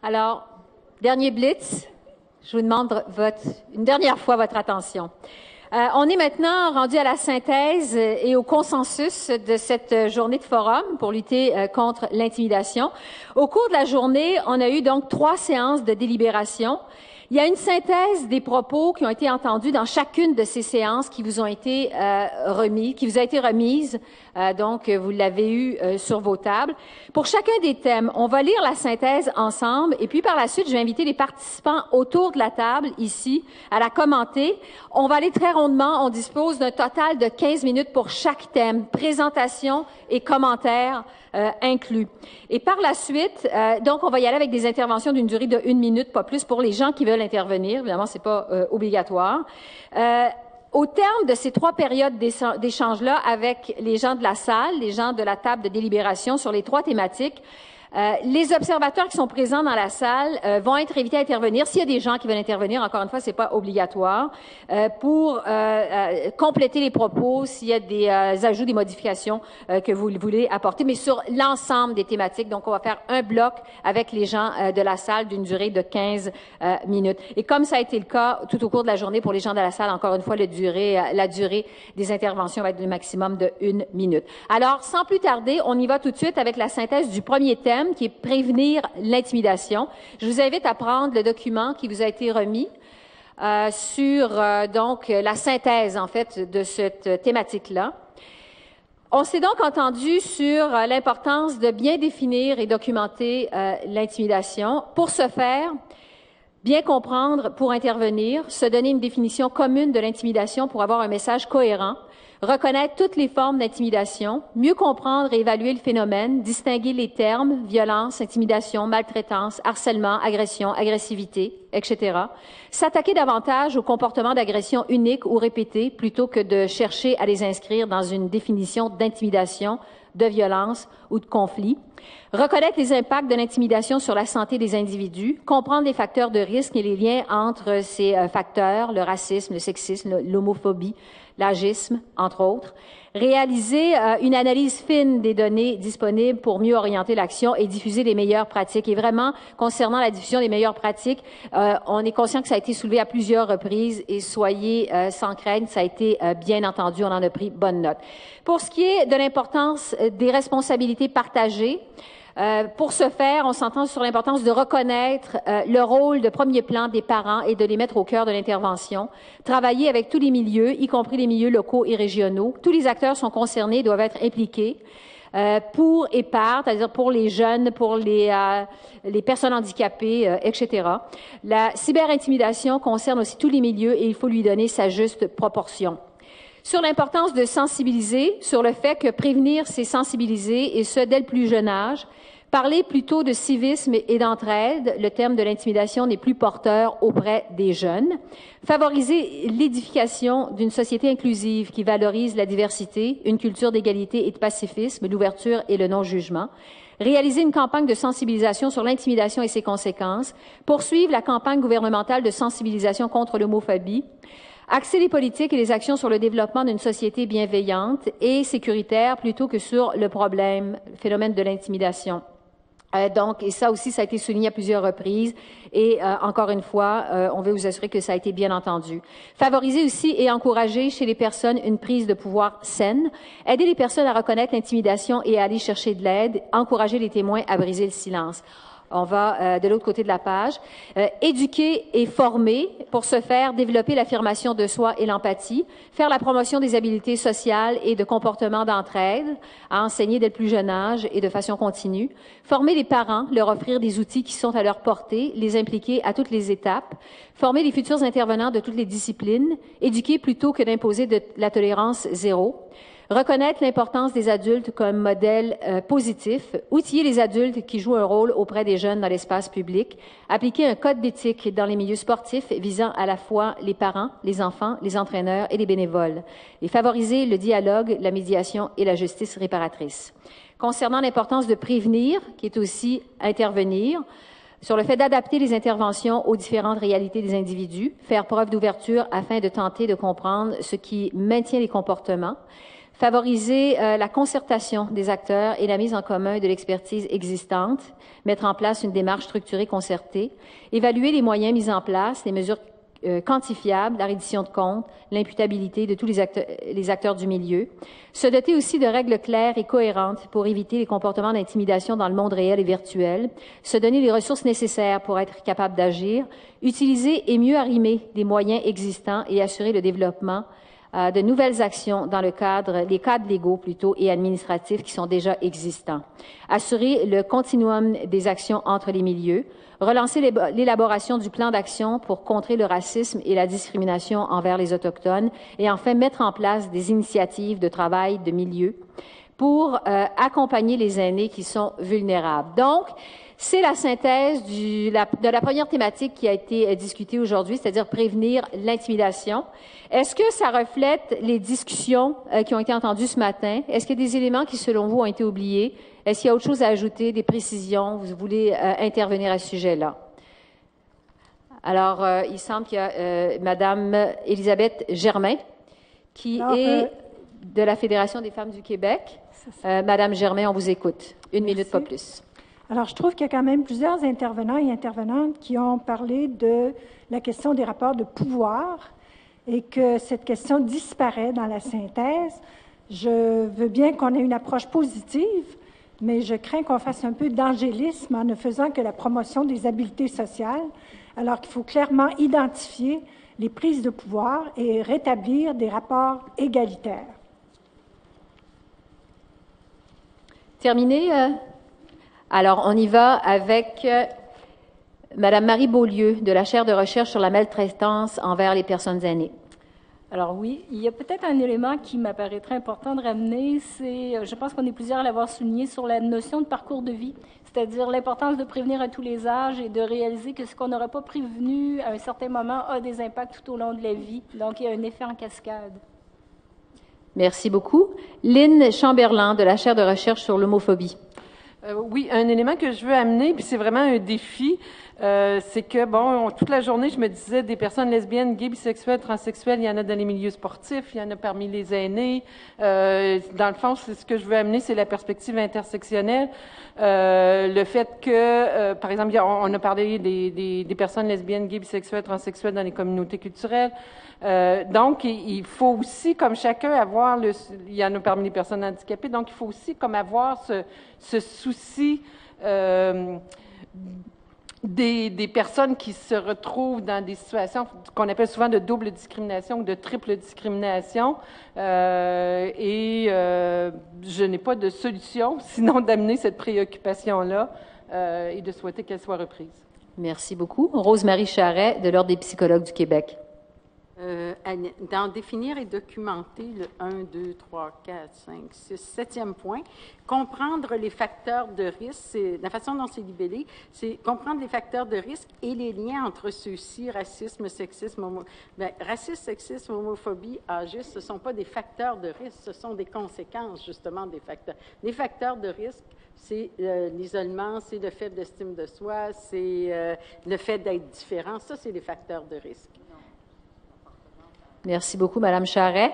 Alors, dernier blitz, je vous demande une dernière fois votre attention. On est maintenant rendu à la synthèse et au consensus de cette journée de forum pour lutter contre l'intimidation. Au cours de la journée, on a eu donc 3 séances de délibération. Il y a une synthèse des propos qui ont été entendus dans chacune de ces séances qui vous ont été remise. Donc, vous l'avez eu sur vos tables. Pour chacun des thèmes, on va lire la synthèse ensemble et puis par la suite, je vais inviter les participants autour de la table ici à la commenter. On va aller très rondement. On dispose d'un total de 15 minutes pour chaque thème, présentation et commentaires inclus. Et par la suite, donc, on va y aller avec des interventions d'une durée de 1 minute, pas plus, pour les gens qui veulent intervenir. Évidemment, c'est pas obligatoire. Au terme de ces 3 périodes d'échange-là avec les gens de la salle, les gens de la table de délibération sur les 3 thématiques, les observateurs qui sont présents dans la salle vont être invités à intervenir. S'il y a des gens qui veulent intervenir, encore une fois, c'est pas obligatoire, pour compléter les propos, s'il y a des ajouts, des modifications que vous voulez apporter, mais sur l'ensemble des thématiques. Donc, on va faire un bloc avec les gens de la salle d'une durée de 15 minutes. Et comme ça a été le cas tout au cours de la journée pour les gens de la salle, encore une fois, la durée des interventions va être du maximum de 1 minute. Alors, sans plus tarder, on y va tout de suite avec la synthèse du premier thème, qui est prévenir l'intimidation. Je vous invite à prendre le document qui vous a été remis sur donc la synthèse en fait de cette thématique-là. On s'est donc entendu sur l'importance de bien définir et documenter l'intimidation. Pour ce faire, bien comprendre pour intervenir, se donner une définition commune de l'intimidation pour avoir un message cohérent, reconnaître toutes les formes d'intimidation, mieux comprendre et évaluer le phénomène, distinguer les termes, violence, intimidation, maltraitance, harcèlement, agression, agressivité, etc. S'attaquer davantage aux comportements d'agression uniques ou répétés plutôt que de chercher à les inscrire dans une définition d'intimidation, de violence ou de conflit. Reconnaître les impacts de l'intimidation sur la santé des individus, comprendre les facteurs de risque et les liens entre ces facteurs, le racisme, le sexisme, l'homophobie, l'agisme, entre autres. Réaliser une analyse fine des données disponibles pour mieux orienter l'action et diffuser les meilleures pratiques. Et vraiment, concernant la diffusion des meilleures pratiques, on est conscient que ça a été soulevé à plusieurs reprises et soyez sans crainte, ça a été bien entendu, on en a pris bonne note. Pour ce qui est de l'importance des responsabilités partagées, pour ce faire, on s'entend sur l'importance de reconnaître le rôle de premier plan des parents et de les mettre au cœur de l'intervention. Travailler avec tous les milieux, y compris les milieux locaux et régionaux. Tous les acteurs sont concernés, doivent être impliqués pour et par, c'est-à-dire pour les jeunes, pour les personnes handicapées, etc. La cyberintimidation concerne aussi tous les milieux et il faut lui donner sa juste proportion. Sur l'importance de sensibiliser, sur le fait que prévenir, c'est sensibiliser, et ce, dès le plus jeune âge. Parler plutôt de civisme et d'entraide, le terme de l'intimidation n'est plus porteur auprès des jeunes. Favoriser l'édification d'une société inclusive qui valorise la diversité, une culture d'égalité et de pacifisme, l'ouverture et le non-jugement. Réaliser une campagne de sensibilisation sur l'intimidation et ses conséquences. Poursuivre la campagne gouvernementale de sensibilisation contre l'homophobie. Axer les politiques et les actions sur le développement d'une société bienveillante et sécuritaire plutôt que sur le phénomène de l'intimidation. Donc, et ça aussi, ça a été souligné à plusieurs reprises. Et encore une fois, on veut vous assurer que ça a été bien entendu. Favoriser aussi et encourager chez les personnes une prise de pouvoir saine. Aider les personnes à reconnaître l'intimidation et à aller chercher de l'aide. Encourager les témoins à briser le silence. On va de l'autre côté de la page. Éduquer et former. Pour ce faire, développer l'affirmation de soi et l'empathie. Faire la promotion des habiletés sociales et de comportements d'entraide. À enseigner dès le plus jeune âge et de façon continue. Former les parents, leur offrir des outils qui sont à leur portée, les impliquer à toutes les étapes. Former les futurs intervenants de toutes les disciplines. Éduquer plutôt que d'imposer de la tolérance zéro. Reconnaître l'importance des adultes comme modèle positif, outiller les adultes qui jouent un rôle auprès des jeunes dans l'espace public, appliquer un code d'éthique dans les milieux sportifs visant à la fois les parents, les enfants, les entraîneurs et les bénévoles, et favoriser le dialogue, la médiation et la justice réparatrice. Concernant l'importance de prévenir, qui est aussi intervenir, sur le fait d'adapter les interventions aux différentes réalités des individus, faire preuve d'ouverture afin de tenter de comprendre ce qui maintient les comportements, Favoriser la concertation des acteurs et la mise en commun de l'expertise existante. Mettre en place une démarche structurée concertée. Évaluer les moyens mis en place, les mesures quantifiables, la reddition de comptes, l'imputabilité de tous les acteurs du milieu. Se doter aussi de règles claires et cohérentes pour éviter les comportements d'intimidation dans le monde réel et virtuel. Se donner les ressources nécessaires pour être capable d'agir. Utiliser et mieux arrimer les moyens existants et assurer le développement de nouvelles actions dans les cadres légaux plutôt et administratifs qui sont déjà existants. Assurer le continuum des actions entre les milieux. Relancer l'élaboration du plan d'action pour contrer le racisme et la discrimination envers les Autochtones. Et enfin, mettre en place des initiatives de travail de milieu pour accompagner les aînés qui sont vulnérables. Donc, c'est la synthèse de la première thématique qui a été discutée aujourd'hui, c'est-à-dire prévenir l'intimidation. Est-ce que ça reflète les discussions qui ont été entendues ce matin? Est-ce qu'il y a des éléments qui, selon vous, ont été oubliés? Est-ce qu'il y a autre chose à ajouter, des précisions? Vous voulez intervenir à ce sujet-là? Alors, il semble qu'il y a Madame Élisabeth Germain, qui est de la Fédération des femmes du Québec. Madame Germain, on vous écoute. Une minute, pas plus. Alors, je trouve qu'il y a quand même plusieurs intervenants et intervenantes qui ont parlé de la question des rapports de pouvoir et que cette question disparaît dans la synthèse. Je veux bien qu'on ait une approche positive, mais je crains qu'on fasse un peu d'angélisme en ne faisant que la promotion des habiletés sociales, alors qu'il faut clairement identifier les prises de pouvoir et rétablir des rapports égalitaires. Terminé. Alors, on y va avec Madame Marie Beaulieu, de la chaire de recherche sur la maltraitance envers les personnes aînées. Alors oui, il y a peut-être un élément qui m'apparaîtrait important de ramener, c'est, je pense qu'on est plusieurs à l'avoir souligné, sur la notion de parcours de vie, c'est-à-dire l'importance de prévenir à tous les âges et de réaliser que ce qu'on n'aurait pas prévenu à un certain moment a des impacts tout au long de la vie. Donc, il y a un effet en cascade. Merci beaucoup. Lynn Chamberlain, de la chaire de recherche sur l'homophobie. Oui, un élément que je veux amener, puis c'est vraiment un défi, c'est que, bon, toute la journée, je me disais, des personnes lesbiennes, gays, bisexuelles, transsexuelles, il y en a dans les milieux sportifs, il y en a parmi les aînés. Dans le fond, c'est ce que je veux amener, c'est la perspective intersectionnelle. Le fait que, par exemple, on a parlé des personnes lesbiennes, gays, bisexuelles, transsexuelles dans les communautés culturelles. Donc, il faut aussi, comme chacun, avoir il y en a parmi les personnes handicapées, donc il faut aussi comme avoir ce souci des personnes qui se retrouvent dans des situations qu'on appelle souvent de double discrimination ou de triple discrimination. Je n'ai pas de solution, sinon d'amener cette préoccupation-là et de souhaiter qu'elle soit reprise. Merci beaucoup. Rose-Marie Charret, de l'Ordre des psychologues du Québec. Dans définir et documenter le 1, 2, 3, 4, 5, 6, 7e point, comprendre les facteurs de risque, la façon dont c'est libellé, c'est comprendre les facteurs de risque et les liens entre ceux-ci, racisme, sexisme, racisme, sexisme, homophobie, agisme, ce ne sont pas des facteurs de risque, ce sont des conséquences justement des facteurs. Les facteurs de risque, c'est l'isolement, c'est le faible estime de soi, c'est le fait d'être différent, ça c'est les facteurs de risque. Merci beaucoup, Madame Charret.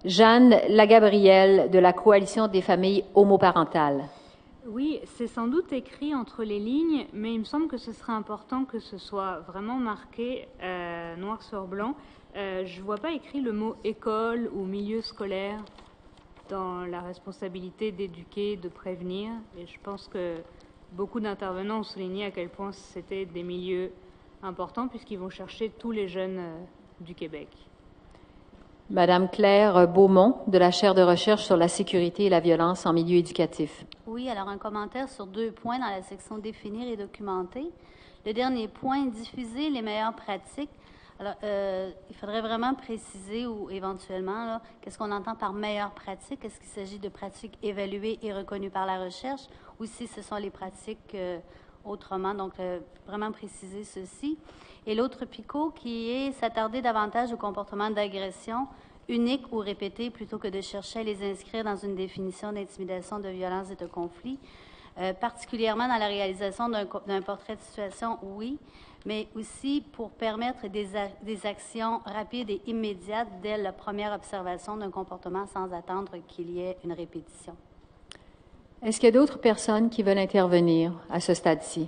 Jeanne Lagabrielle, de la Coalition des familles homoparentales. Oui, c'est sans doute écrit entre les lignes, mais il me semble que ce serait important que ce soit vraiment marqué noir sur blanc. Je ne vois pas écrit le mot école ou milieu scolaire dans la responsabilité d'éduquer, de prévenir. Et je pense que beaucoup d'intervenants ont souligné à quel point c'était des milieux importants puisqu'ils vont chercher tous les jeunes du Québec. Madame Claire Beaumont, de la chaire de recherche sur la sécurité et la violence en milieu éducatif. Oui, alors un commentaire sur 2 points dans la section définir et documenter. Le dernier point, diffuser les meilleures pratiques. Alors, il faudrait vraiment préciser ou éventuellement, qu'est-ce qu'on entend par meilleures pratiques? Est-ce qu'il s'agit de pratiques évaluées et reconnues par la recherche ou si ce sont les pratiques autrement? Donc, vraiment préciser ceci. Et l'autre picot qui est s'attarder davantage au comportement d'agression unique ou répété plutôt que de chercher à les inscrire dans une définition d'intimidation, de violence et de conflit. particulièrement dans la réalisation d'un portrait de situation, oui, mais aussi pour permettre des actions rapides et immédiates dès la première observation d'un comportement sans attendre qu'il y ait une répétition. Est-ce qu'il y a d'autres personnes qui veulent intervenir à ce stade-ci?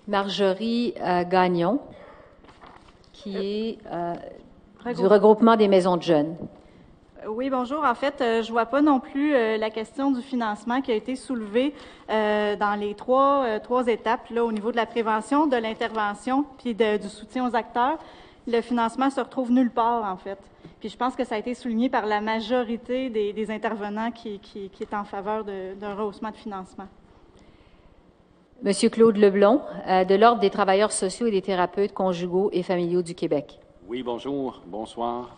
Marjorie Gagnon, qui est du regroupement des maisons de jeunes. Oui, bonjour. En fait, je vois pas non plus la question du financement qui a été soulevée dans les trois étapes là, au niveau de la prévention, de l'intervention, puis du soutien aux acteurs. Le financement se retrouve nulle part, en fait. Puis je pense que ça a été souligné par la majorité des intervenants qui est en faveur d'un rehaussement de financement. Monsieur Claude Leblond, de l'Ordre des travailleurs sociaux et des thérapeutes conjugaux et familiaux du Québec. Oui, bonjour, bonsoir.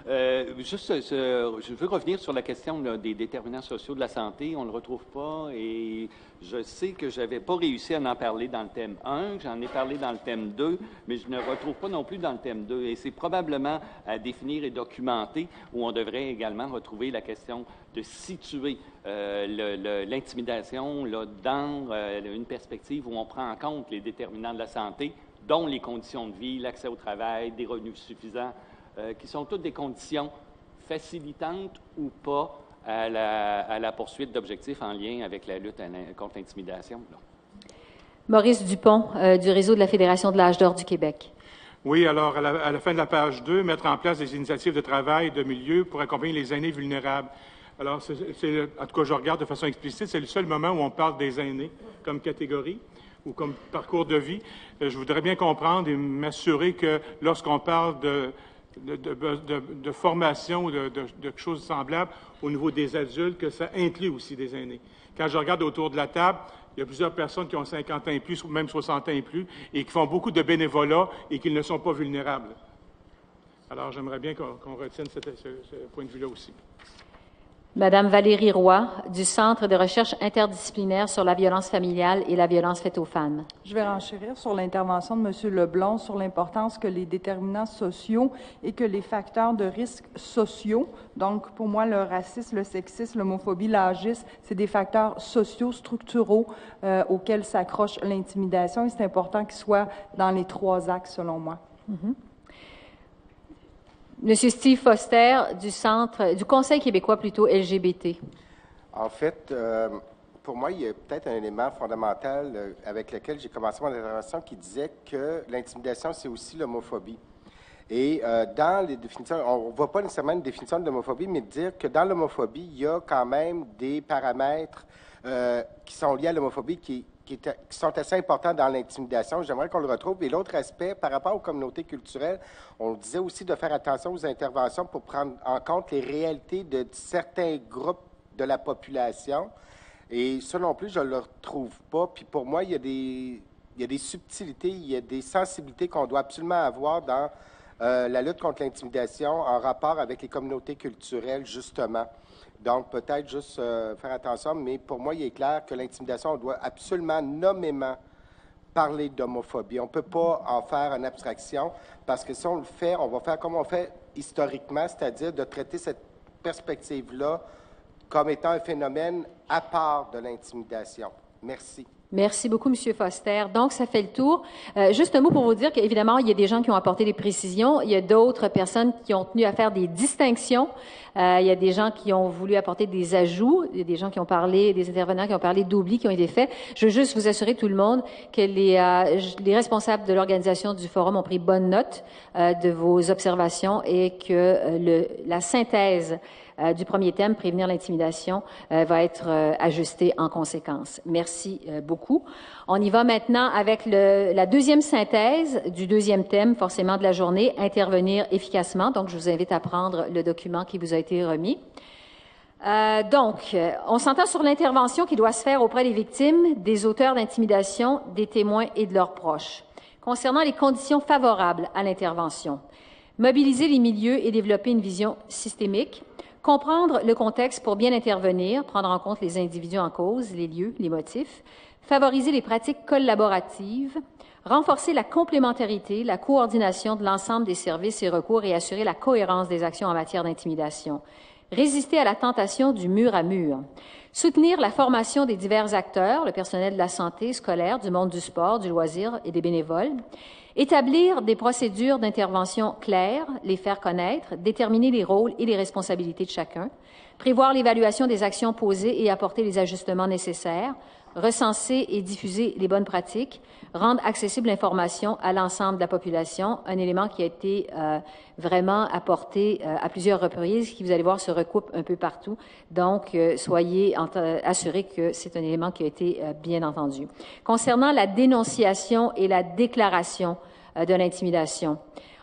Je veux revenir sur la question là, des déterminants sociaux de la santé. On ne le retrouve pas et je sais que je n'avais pas réussi à en parler dans le thème 1. J'en ai parlé dans le thème 2, mais je ne le retrouve pas non plus dans le thème 2. Et c'est probablement à définir et documenter où on devrait également retrouver la question de situer l'intimidation là, dans une perspective où on prend en compte les déterminants de la santé, dont les conditions de vie, l'accès au travail, des revenus suffisants, qui sont toutes des conditions facilitantes ou pas à la poursuite d'objectifs en lien avec la lutte contre l'intimidation. Maurice Dupont, du réseau de la Fédération de l'âge d'or du Québec. Oui, alors, à la fin de la page 2, mettre en place des initiatives de travail, de milieu pour accompagner les aînés vulnérables. Alors, en tout cas, je regarde de façon explicite, c'est le seul moment où on parle des aînés comme catégorie ou comme parcours de vie. Je voudrais bien comprendre et m'assurer que lorsqu'on parle de formation ou de choses semblables au niveau des adultes, que ça inclut aussi des aînés. Quand je regarde autour de la table, il y a plusieurs personnes qui ont 50 ans et plus, ou même 60 ans et plus, et qui font beaucoup de bénévolat et qui ne sont pas vulnérables. Alors, j'aimerais bien qu'on retienne ce point de vue-là aussi. Madame Valérie Roy, du Centre de recherche interdisciplinaire sur la violence familiale et la violence faite aux femmes. Je vais renchérir sur l'intervention de M. Leblond sur l'importance que les déterminants sociaux et que les facteurs de risque sociaux, donc pour moi le racisme, le sexisme, l'homophobie, l'agisme, c'est des facteurs sociaux, structuraux auxquels s'accroche l'intimidation et c'est important qu'ils soient dans les 3 axes selon moi. Mm-hmm. Monsieur Steve Foster, du Conseil québécois plutôt LGBT. En fait, pour moi, il y a peut-être un élément fondamental avec lequel j'ai commencé mon intervention qui disait que l'intimidation, c'est aussi l'homophobie. Et dans les définitions, on ne voit pas nécessairement une définition de l'homophobie, mais dire que dans l'homophobie, il y a quand même des paramètres qui sont liés à l'homophobie qui sont assez importants dans l'intimidation. J'aimerais qu'on le retrouve. Et l'autre aspect, par rapport aux communautés culturelles, on disait aussi de faire attention aux interventions pour prendre en compte les réalités de certains groupes de la population. Et ça non plus, je ne le retrouve pas. Puis pour moi, il y a des subtilités, il y a des sensibilités qu'on doit absolument avoir dans la lutte contre l'intimidation en rapport avec les communautés culturelles, justement. Donc, peut-être juste faire attention, mais pour moi, il est clair que l'intimidation, on doit absolument nommément parler d'homophobie. On ne peut pas en faire une abstraction, parce que si on le fait, on va faire comme on fait historiquement, c'est-à-dire de traiter cette perspective-là comme étant un phénomène à part de l'intimidation. Merci. Merci beaucoup, M. Foster. Donc, ça fait le tour. Juste un mot pour vous dire qu'évidemment, il y a des gens qui ont apporté des précisions. Il y a d'autres personnes qui ont tenu à faire des distinctions. Il y a des gens qui ont voulu apporter des ajouts. Il y a des gens qui ont parlé, des intervenants qui ont parlé d'oublis qui ont été faits. Je veux juste vous assurer, tout le monde, que les responsables de l'organisation du forum ont pris bonne note de vos observations et que la synthèse du premier thème, prévenir l'intimidation, va être ajusté en conséquence. Merci beaucoup. On y va maintenant avec la deuxième synthèse du deuxième thème, forcément de la journée, intervenir efficacement. Donc, je vous invite à prendre le document qui vous a été remis. Donc, on s'entend sur l'intervention qui doit se faire auprès des victimes, des auteurs d'intimidation, des témoins et de leurs proches. Concernant les conditions favorables à l'intervention, mobiliser les milieux et développer une vision systémique, comprendre le contexte pour bien intervenir, prendre en compte les individus en cause, les lieux, les motifs, favoriser les pratiques collaboratives, renforcer la complémentarité, la coordination de l'ensemble des services et recours et assurer la cohérence des actions en matière d'intimidation. Résister à la tentation du mur à mur. Soutenir la formation des divers acteurs, le personnel de la santé scolaire, du monde du sport, du loisir et des bénévoles. Établir des procédures d'intervention claires, les faire connaître, déterminer les rôles et les responsabilités de chacun, prévoir l'évaluation des actions posées et apporter les ajustements nécessaires, recenser et diffuser les bonnes pratiques, rendre accessible l'information à l'ensemble de la population, un élément qui a été vraiment apporté à plusieurs reprises, qui, vous allez voir, se recoupe un peu partout. Donc, soyez assurés que c'est un élément qui a été bien entendu. Concernant la dénonciation et la déclaration de l'intimidation,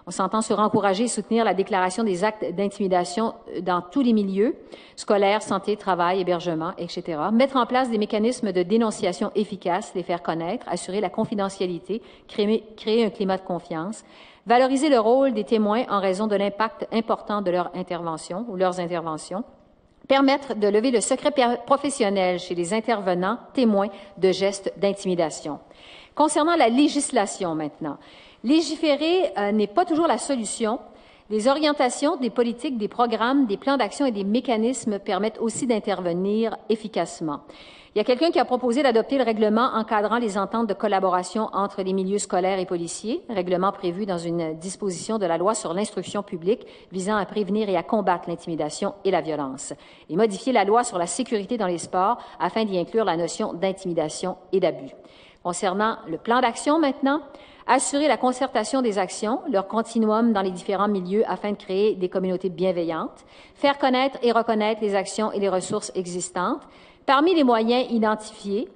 on s'entend sur encourager et soutenir la déclaration des actes d'intimidation dans tous les milieux, scolaires, santé, travail, hébergement, etc. Mettre en place des mécanismes de dénonciation efficaces, les faire connaître, assurer la confidentialité, créer un climat de confiance, valoriser le rôle des témoins en raison de l'impact important de leur intervention ou leurs interventions, permettre de lever le secret professionnel chez les intervenants témoins de gestes d'intimidation. Concernant la législation maintenant, légiférer n'est pas toujours la solution. Les orientations des politiques, des programmes, des plans d'action et des mécanismes permettent aussi d'intervenir efficacement. Il y a quelqu'un qui a proposé d'adopter le règlement encadrant les ententes de collaboration entre les milieux scolaires et policiers, règlement prévu dans une disposition de la loi sur l'instruction publique visant à prévenir et à combattre l'intimidation et la violence, et modifier la loi sur la sécurité dans les sports afin d'y inclure la notion d'intimidation et d'abus. Concernant le plan d'action maintenant, assurer la concertation des actions, leur continuum dans les différents milieux afin de créer des communautés bienveillantes, faire connaître et reconnaître les actions et les ressources existantes. Parmi les moyens identifiés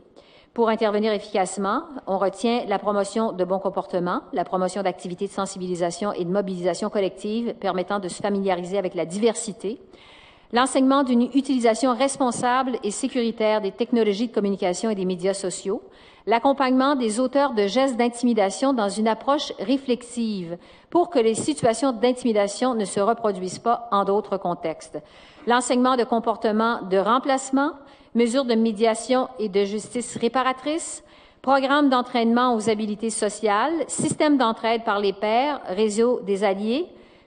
pour intervenir efficacement, on retient la promotion de bons comportements, la promotion d'activités de sensibilisation et de mobilisation collective permettant de se familiariser avec la diversité, l'enseignement d'une utilisation responsable et sécuritaire des technologies de communication et des médias sociaux, l'accompagnement des auteurs de gestes d'intimidation dans une approche réflexive pour que les situations d'intimidation ne se reproduisent pas en d'autres contextes, l'enseignement de comportements de remplacement, mesures de médiation et de justice réparatrice, programme d'entraînement aux habiletés sociales, système d'entraide par les pairs, réseau des alliés,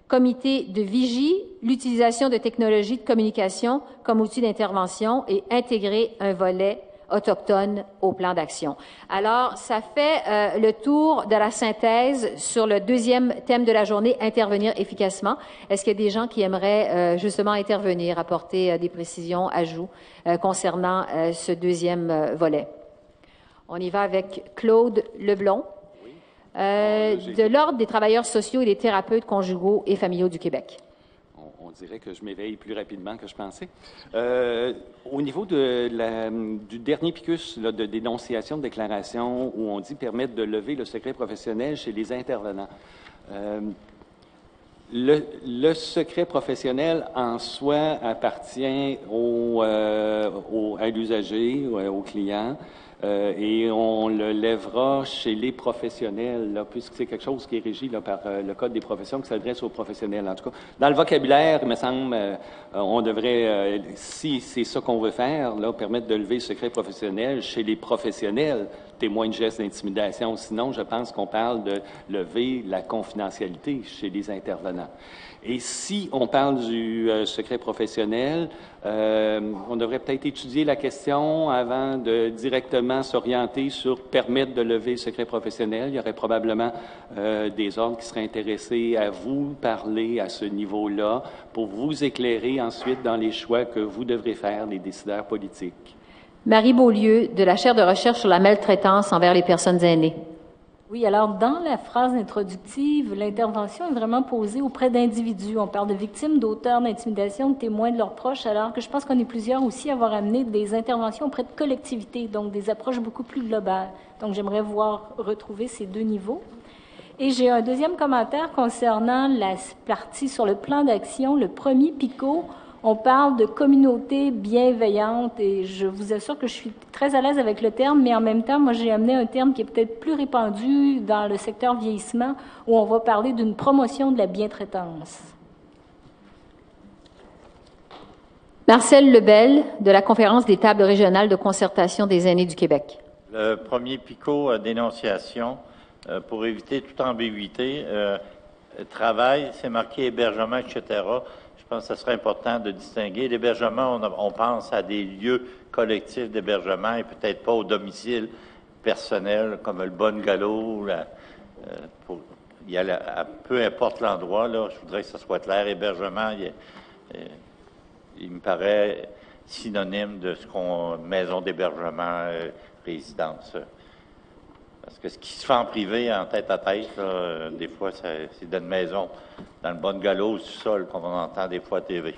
comité de vigie, l'utilisation de technologies de communication comme outil d'intervention et intégrer un volet autochtone au plan d'action. Alors, ça fait le tour de la synthèse sur le deuxième thème de la journée, intervenir efficacement. Est-ce qu'il y a des gens qui aimeraient justement intervenir, apporter des précisions, ajouts concernant ce deuxième volet? On y va avec Claude Leblond, de l'Ordre des travailleurs sociaux et des thérapeutes conjugaux et familiaux du Québec. On dirait que je m'éveille plus rapidement que je pensais. Au niveau du dernier picus là, de dénonciation de déclaration, où on dit permettre de lever le secret professionnel chez les intervenants. Le secret professionnel en soi appartient à l'usager, au client. Et on le lèvera chez les professionnels, là, puisque c'est quelque chose qui est régi là, par le Code des professions qui s'adresse aux professionnels. En tout cas, dans le vocabulaire, il me semble, on devrait, si c'est ça qu'on veut faire, là, permettre de lever le secret professionnel chez les professionnels témoins de gestes d'intimidation. Sinon, je pense qu'on parle de lever la confidentialité chez les intervenants. Et si on parle du secret professionnel, on devrait peut-être étudier la question avant de directement s'orienter sur permettre de lever le secret professionnel. Il y aurait probablement des ordres qui seraient intéressés à vous parler à ce niveau-là pour vous éclairer ensuite dans les choix que vous devrez faire, les décideurs politiques. Marie Beaulieu, de la chaire de recherche sur la maltraitance envers les personnes aînées. Oui, alors dans la phrase introductive, l'intervention est vraiment posée auprès d'individus. On parle de victimes, d'auteurs d'intimidation, de témoins de leurs proches, alors que je pense qu'on est plusieurs aussi à avoir amené des interventions auprès de collectivités, donc des approches beaucoup plus globales. Donc j'aimerais voir retrouver ces deux niveaux. Et j'ai un deuxième commentaire concernant la partie sur le plan d'action, le premier PICO. On parle de communauté bienveillante et je vous assure que je suis très à l'aise avec le terme, mais en même temps, moi, j'ai amené un terme qui est peut-être plus répandu dans le secteur vieillissement où on va parler d'une promotion de la bientraitance. Marcel Lebel, de la Conférence des tables régionales de concertation des aînés du Québec. Le premier PICO dénonciation, pour éviter toute ambiguïté, travail, c'est marqué hébergement, etc. Je pense que ce serait important de distinguer. L'hébergement, on pense à des lieux collectifs d'hébergement et peut-être pas au domicile personnel, comme le bungalow. Peu importe l'endroit, là, je voudrais que ce soit clair. Hébergement, il me paraît synonyme de maison d'hébergement, résidence. Parce que ce qui se fait en privé, en tête à tête, là, des fois, c'est dans une maison, dans le bungalow, au sous-sol, comme on entend des fois à TV.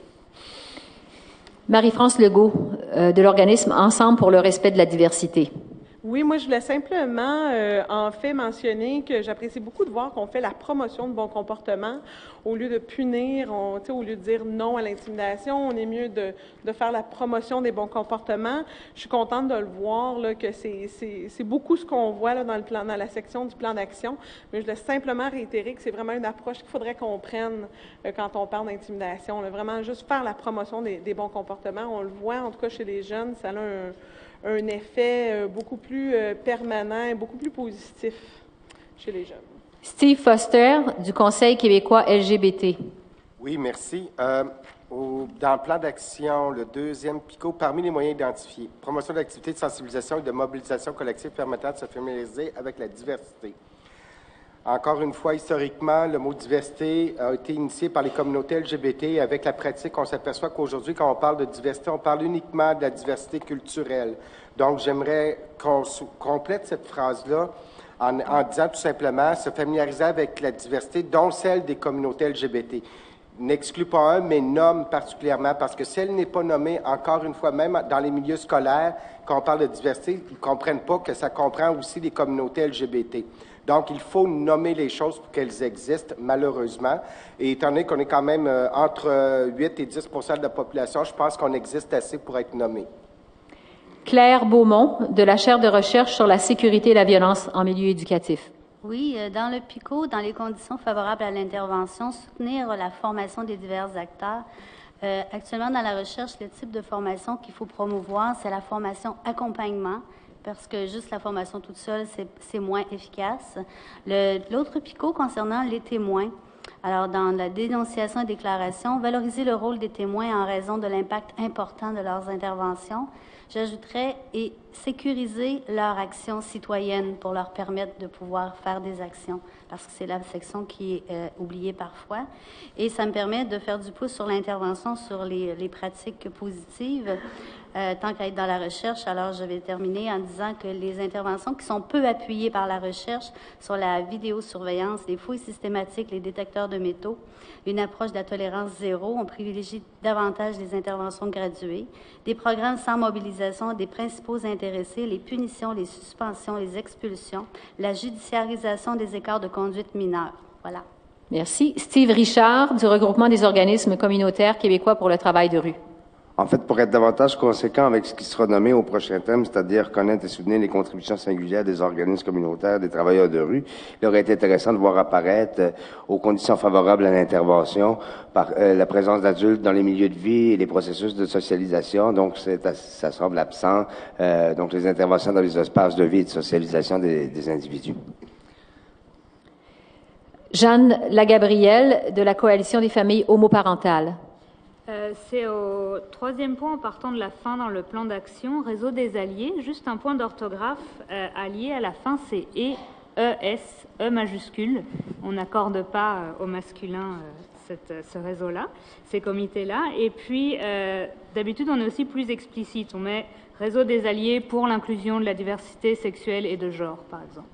Marie-France Legault, de l'organisme Ensemble pour le respect de la diversité. Oui, moi, je voulais simplement, en fait, mentionner que j'apprécie beaucoup de voir qu'on fait la promotion de bon comportement. Au lieu de punir, au lieu de dire non à l'intimidation, on est mieux de faire la promotion des bons comportements. Je suis contente de le voir, là, que c'est beaucoup ce qu'on voit là, dans la section du plan d'action. Mais je voulais simplement réitérer que c'est vraiment une approche qu'il faudrait qu'on prenne quand on parle d'intimidation. Vraiment, juste faire la promotion des bons comportements. On le voit, en tout cas, chez les jeunes, ça a un effet beaucoup plus permanent et beaucoup plus positif chez les jeunes. Steve Foster, du Conseil québécois LGBT. Oui, merci. Dans le plan d'action, le deuxième PICO, parmi les moyens identifiés, promotion d'activités de sensibilisation et de mobilisation collective permettant de se familiariser avec la diversité. Encore une fois, historiquement, le mot diversité a été initié par les communautés LGBT. Avec la pratique, on s'aperçoit qu'aujourd'hui, quand on parle de diversité, on parle uniquement de la diversité culturelle. Donc, j'aimerais qu'on complète cette phrase-là en disant tout simplement se familiariser avec la diversité, dont celle des communautés LGBT. N'exclut pas un, mais nomme particulièrement, parce que si elle n'est pas nommée, encore une fois, même dans les milieux scolaires, quand on parle de diversité, ils ne comprennent pas que ça comprend aussi les communautés LGBT. Donc, il faut nommer les choses pour qu'elles existent, malheureusement. Et étant donné qu'on est quand même entre 8 et 10 % de la population, je pense qu'on existe assez pour être nommé. Claire Beaumont, de la chaire de recherche sur la sécurité et la violence en milieu éducatif. Oui, dans le PICO, dans les conditions favorables à l'intervention, soutenir la formation des divers acteurs. Actuellement, dans la recherche, le type de formation qu'il faut promouvoir, c'est la formation accompagnement, parce que juste la formation toute seule, c'est moins efficace. L'autre PICO concernant les témoins. Alors, dans la dénonciation et déclaration, valoriser le rôle des témoins en raison de l'impact important de leurs interventions. J'ajouterais et sécuriser leur action citoyenne pour leur permettre de pouvoir faire des actions, parce que c'est la section qui est oubliée parfois. Et ça me permet de faire du pouce sur l'intervention sur les pratiques positives. Tant qu'à être dans la recherche, alors je vais terminer en disant que les interventions qui sont peu appuyées par la recherche sur la vidéosurveillance, les fouilles systématiques, les détecteurs de métaux, une approche de la tolérance zéro, on privilégie davantage les interventions graduées, des programmes sans mobilisation des principaux intéressés, les punitions, les suspensions, les expulsions, la judiciarisation des écarts de conduite mineure. Voilà. Merci. Steve Richard, du regroupement des organismes communautaires québécois pour le travail de rue. En fait, pour être davantage conséquent avec ce qui sera nommé au prochain thème, c'est-à-dire connaître et soutenir les contributions singulières des organismes communautaires, des travailleurs de rue, il aurait été intéressant de voir apparaître, aux conditions favorables à l'intervention, par la présence d'adultes dans les milieux de vie et les processus de socialisation. Donc, ça semble absent. Donc, les interventions dans les espaces de vie et de socialisation des individus. Jeanne Lagabrielle, de la Coalition des familles homoparentales. C'est au troisième point en partant de la fin dans le plan d'action, réseau des alliés. Juste un point d'orthographe, allié à la fin, c'est E-S, E majuscule. On n'accorde pas au masculin ce réseau-là, ces comités-là. Et puis, d'habitude, on est aussi plus explicite. On met réseau des alliés pour l'inclusion de la diversité sexuelle et de genre, par exemple.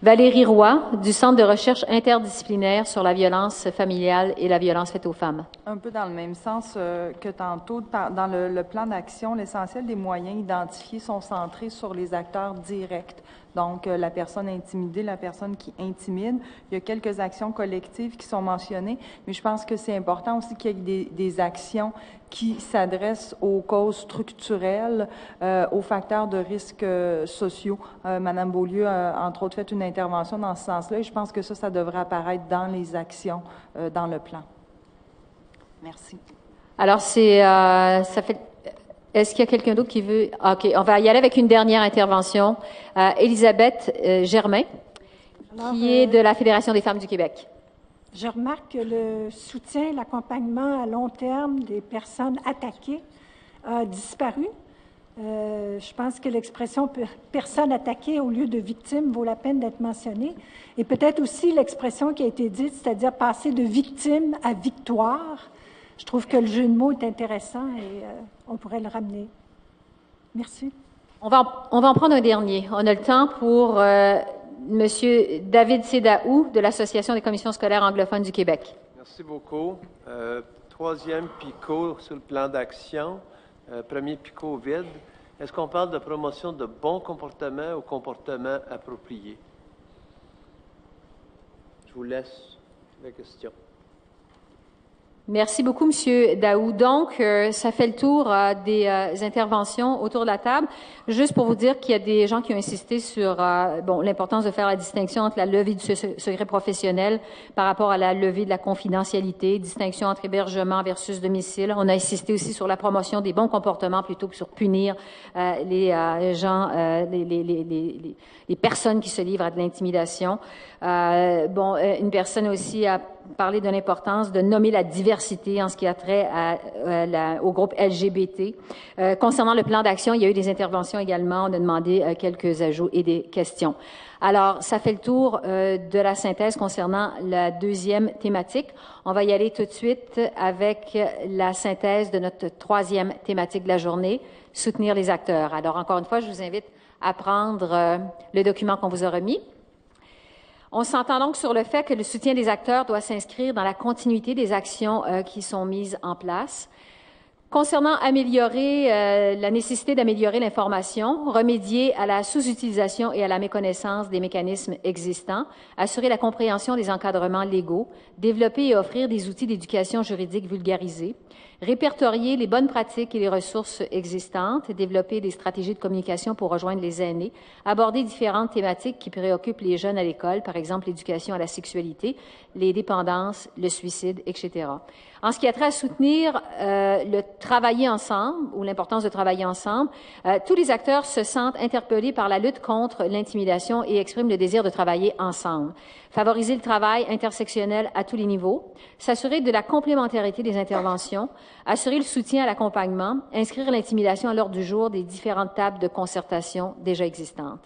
Valérie Roy, du Centre de recherche interdisciplinaire sur la violence familiale et la violence faite aux femmes. Un peu dans le même sens que tantôt, dans le plan d'action, l'essentiel des moyens identifiés sont centrés sur les acteurs directs. Donc, la personne intimidée, la personne qui intimide. Il y a quelques actions collectives qui sont mentionnées, mais je pense que c'est important aussi qu'il y ait des actions qui s'adressent aux causes structurelles, aux facteurs de risques sociaux. Madame Beaulieu a, entre autres, fait une intervention dans ce sens-là, et je pense que ça devrait apparaître dans les actions, dans le plan. Merci. Alors, ça fait... Est-ce qu'il y a quelqu'un d'autre qui veut... OK, on va y aller avec une dernière intervention. Élisabeth Germain, qui est de la Fédération des femmes du Québec. Je remarque que le soutien, l'accompagnement à long terme des personnes attaquées a disparu. Je pense que l'expression « personne attaquée » au lieu de « victime » vaut la peine d'être mentionnée. Et peut-être aussi l'expression qui a été dite, c'est-à-dire passer de victime à victoire. Je trouve que le jeu de mots est intéressant et on pourrait le ramener. Merci. On va en prendre un dernier. On a le temps pour Monsieur David Sédaou de l'Association des commissions scolaires anglophones du Québec. Merci beaucoup. Troisième PICO sur le plan d'action. Premier PICO vide. Est-ce qu'on parle de promotion de bons comportements ou comportements appropriés? Je vous laisse la question. Merci beaucoup, Monsieur Daou. Donc, ça fait le tour des interventions autour de la table. Juste pour vous dire qu'il y a des gens qui ont insisté sur l'importance de faire la distinction entre la levée du secret professionnel par rapport à la levée de la confidentialité, distinction entre hébergement versus domicile. On a insisté aussi sur la promotion des bons comportements plutôt que sur punir les gens, les personnes qui se livrent à de l'intimidation. Une personne aussi a parlé de l'importance de nommer la diversité en ce qui a trait au groupe LGBT. Concernant le plan d'action, il y a eu des interventions également. On a demandé quelques ajouts et des questions. Alors, ça fait le tour de la synthèse concernant la deuxième thématique. On va y aller tout de suite avec la synthèse de notre troisième thématique de la journée, soutenir les acteurs. Alors, encore une fois, je vous invite à prendre le document qu'on vous a remis. On s'entend donc sur le fait que le soutien des acteurs doit s'inscrire dans la continuité des actions qui sont mises en place. Concernant la nécessité d'améliorer l'information, remédier à la sous-utilisation et à la méconnaissance des mécanismes existants, assurer la compréhension des encadrements légaux, développer et offrir des outils d'éducation juridique vulgarisés, répertorier les bonnes pratiques et les ressources existantes, développer des stratégies de communication pour rejoindre les aînés, aborder différentes thématiques qui préoccupent les jeunes à l'école, par exemple l'éducation à la sexualité, les dépendances, le suicide, etc. En ce qui a trait à soutenir le travailler ensemble ou l'importance de travailler ensemble, tous les acteurs se sentent interpellés par la lutte contre l'intimidation et expriment le désir de travailler ensemble. Favoriser le travail intersectionnel à tous les niveaux, s'assurer de la complémentarité des interventions, assurer le soutien à l'accompagnement, inscrire l'intimidation à l'ordre du jour des différentes tables de concertation déjà existantes.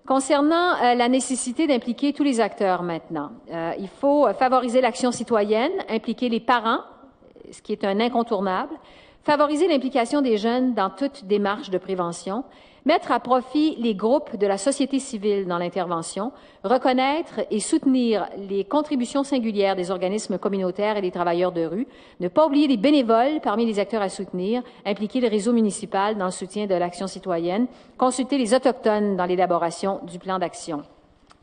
Concernant la nécessité d'impliquer tous les acteurs maintenant, il faut favoriser l'action citoyenne, impliquer les parents, ce qui est un incontournable, favoriser l'implication des jeunes dans toute démarche de prévention, mettre à profit les groupes de la société civile dans l'intervention, reconnaître et soutenir les contributions singulières des organismes communautaires et des travailleurs de rue, ne pas oublier les bénévoles parmi les acteurs à soutenir, impliquer le réseau municipal dans le soutien de l'action citoyenne, consulter les Autochtones dans l'élaboration du plan d'action.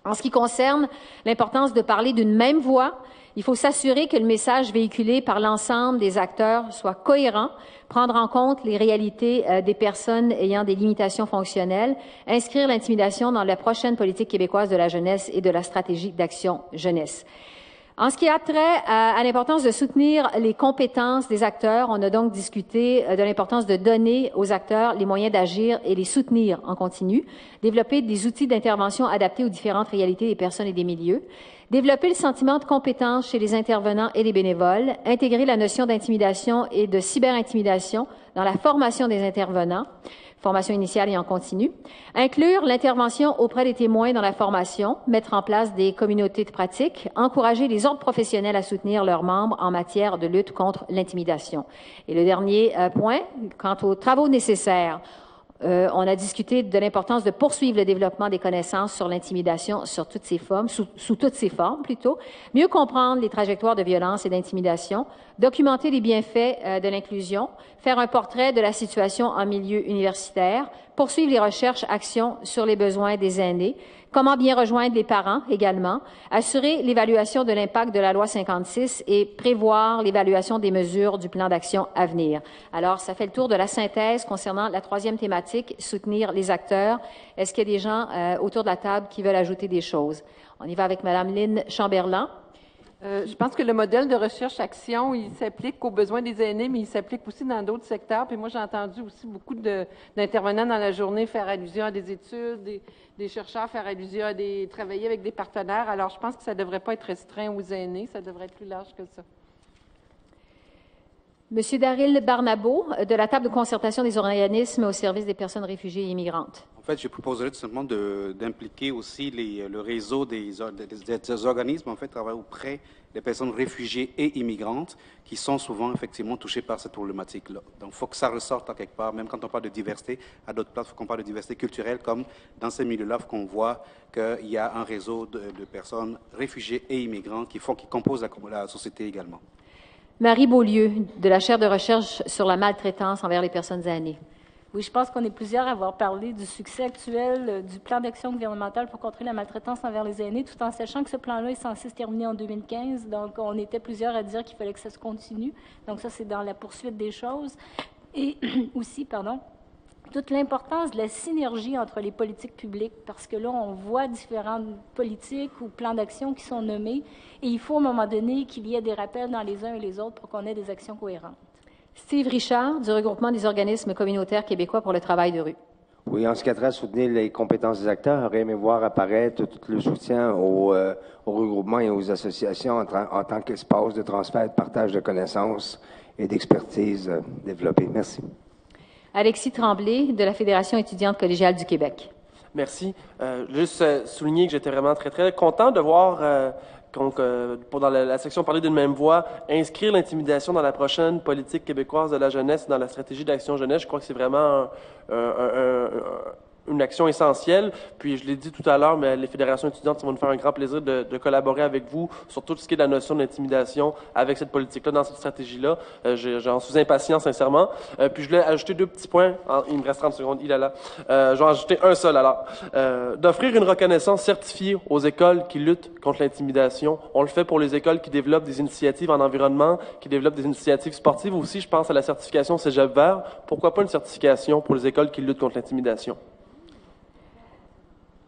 En ce qui concerne l'importance de parler d'une même voix, il faut s'assurer que le message véhiculé par l'ensemble des acteurs soit cohérent, prendre en compte les réalités des personnes ayant des limitations fonctionnelles, inscrire l'intimidation dans la prochaine politique québécoise de la jeunesse et de la stratégie d'action jeunesse. En ce qui a trait à l'importance de soutenir les compétences des acteurs, on a donc discuté de l'importance de donner aux acteurs les moyens d'agir et les soutenir en continu, développer des outils d'intervention adaptés aux différentes réalités des personnes et des milieux, développer le sentiment de compétence chez les intervenants et les bénévoles, intégrer la notion d'intimidation et de cyberintimidation dans la formation des intervenants, formation initiale et en continu, inclure l'intervention auprès des témoins dans la formation, mettre en place des communautés de pratique, encourager les ordres professionnels à soutenir leurs membres en matière de lutte contre l'intimidation. Et le dernier point, quant aux travaux nécessaires, on a discuté de l'importance de poursuivre le développement des connaissances sur l'intimidation sur toutes ses formes, sous toutes ses formes plutôt, mieux comprendre les trajectoires de violence et d'intimidation, documenter les bienfaits de l'inclusion, faire un portrait de la situation en milieu universitaire, poursuivre les recherches, actions sur les besoins des aînés, comment bien rejoindre les parents également, assurer l'évaluation de l'impact de la loi 56 et prévoir l'évaluation des mesures du plan d'action à venir. Alors, ça fait le tour de la synthèse concernant la troisième thématique, soutenir les acteurs. Est-ce qu'il y a des gens autour de la table qui veulent ajouter des choses? On y va avec Mme Lynne Chamberlain. Je pense que le modèle de recherche-action, il s'applique aux besoins des aînés, mais il s'applique aussi dans d'autres secteurs. Puis moi, j'ai entendu aussi beaucoup d'intervenants dans la journée faire allusion à des études, des chercheurs faire allusion à travailler avec des partenaires. Alors, je pense que ça ne devrait pas être restreint aux aînés, ça devrait être plus large que ça. Monsieur Daryl Barnabo, de la table de concertation des organismes au service des personnes réfugiées et immigrantes. En fait, je proposerais tout simplement d'impliquer aussi le réseau des organismes, en fait, travaillant auprès des personnes réfugiées et immigrantes qui sont souvent, effectivement, touchées par cette problématique-là. Donc, il faut que ça ressorte à quelque part, même quand on parle de diversité, à d'autres places, il faut qu'on parle de diversité culturelle, comme dans ces milieux-là, il faut qu'on voit qu'il y a un réseau de personnes réfugiées et immigrantes qui composent la société également. Marie Beaulieu, de la chaire de recherche sur la maltraitance envers les personnes aînées. Oui, je pense qu'on est plusieurs à avoir parlé du succès actuel du plan d'action gouvernemental pour contrer la maltraitance envers les aînés, tout en sachant que ce plan-là est censé se terminer en 2015. Donc, on était plusieurs à dire qu'il fallait que ça se continue. Donc, ça, c'est dans la poursuite des choses. Et aussi, toute l'importance de la synergie entre les politiques publiques, parce que là, on voit différentes politiques ou plans d'action qui sont nommés, et il faut à un moment donné qu'il y ait des rappels dans les uns et les autres pour qu'on ait des actions cohérentes. Steve Richard, du regroupement des organismes communautaires québécois pour le travail de rue. Oui, en ce qui a trait à soutenir les compétences des acteurs, j'aurais aimé voir apparaître tout le soutien au regroupement et aux associations en tant qu'espace de transfert, de partage de connaissances et d'expertise développée. Merci. Alexis Tremblay, de la Fédération étudiante collégiale du Québec. Merci. Juste souligner que j'étais vraiment très, très content de voir, dans la section « Parler d'une même voix », inscrire l'intimidation dans la prochaine politique québécoise de la jeunesse, dans la stratégie d'action jeunesse. Je crois que c'est vraiment une action essentielle. Puis, je l'ai dit tout à l'heure, mais les fédérations étudiantes, ça va nous faire un grand plaisir de collaborer avec vous sur tout ce qui est de la notion d'intimidation avec cette politique-là, dans cette stratégie-là. J'en suis impatient, sincèrement. Puis, je voulais ajouter 2 petits points. Il me reste 30 secondes. Je vais en ajouter un seul, alors. D'offrir une reconnaissance certifiée aux écoles qui luttent contre l'intimidation. On le fait pour les écoles qui développent des initiatives en environnement, qui développent des initiatives sportives aussi. Je pense à la certification Cégep Vert. Pourquoi pas une certification pour les écoles qui luttent contre l'intimidation?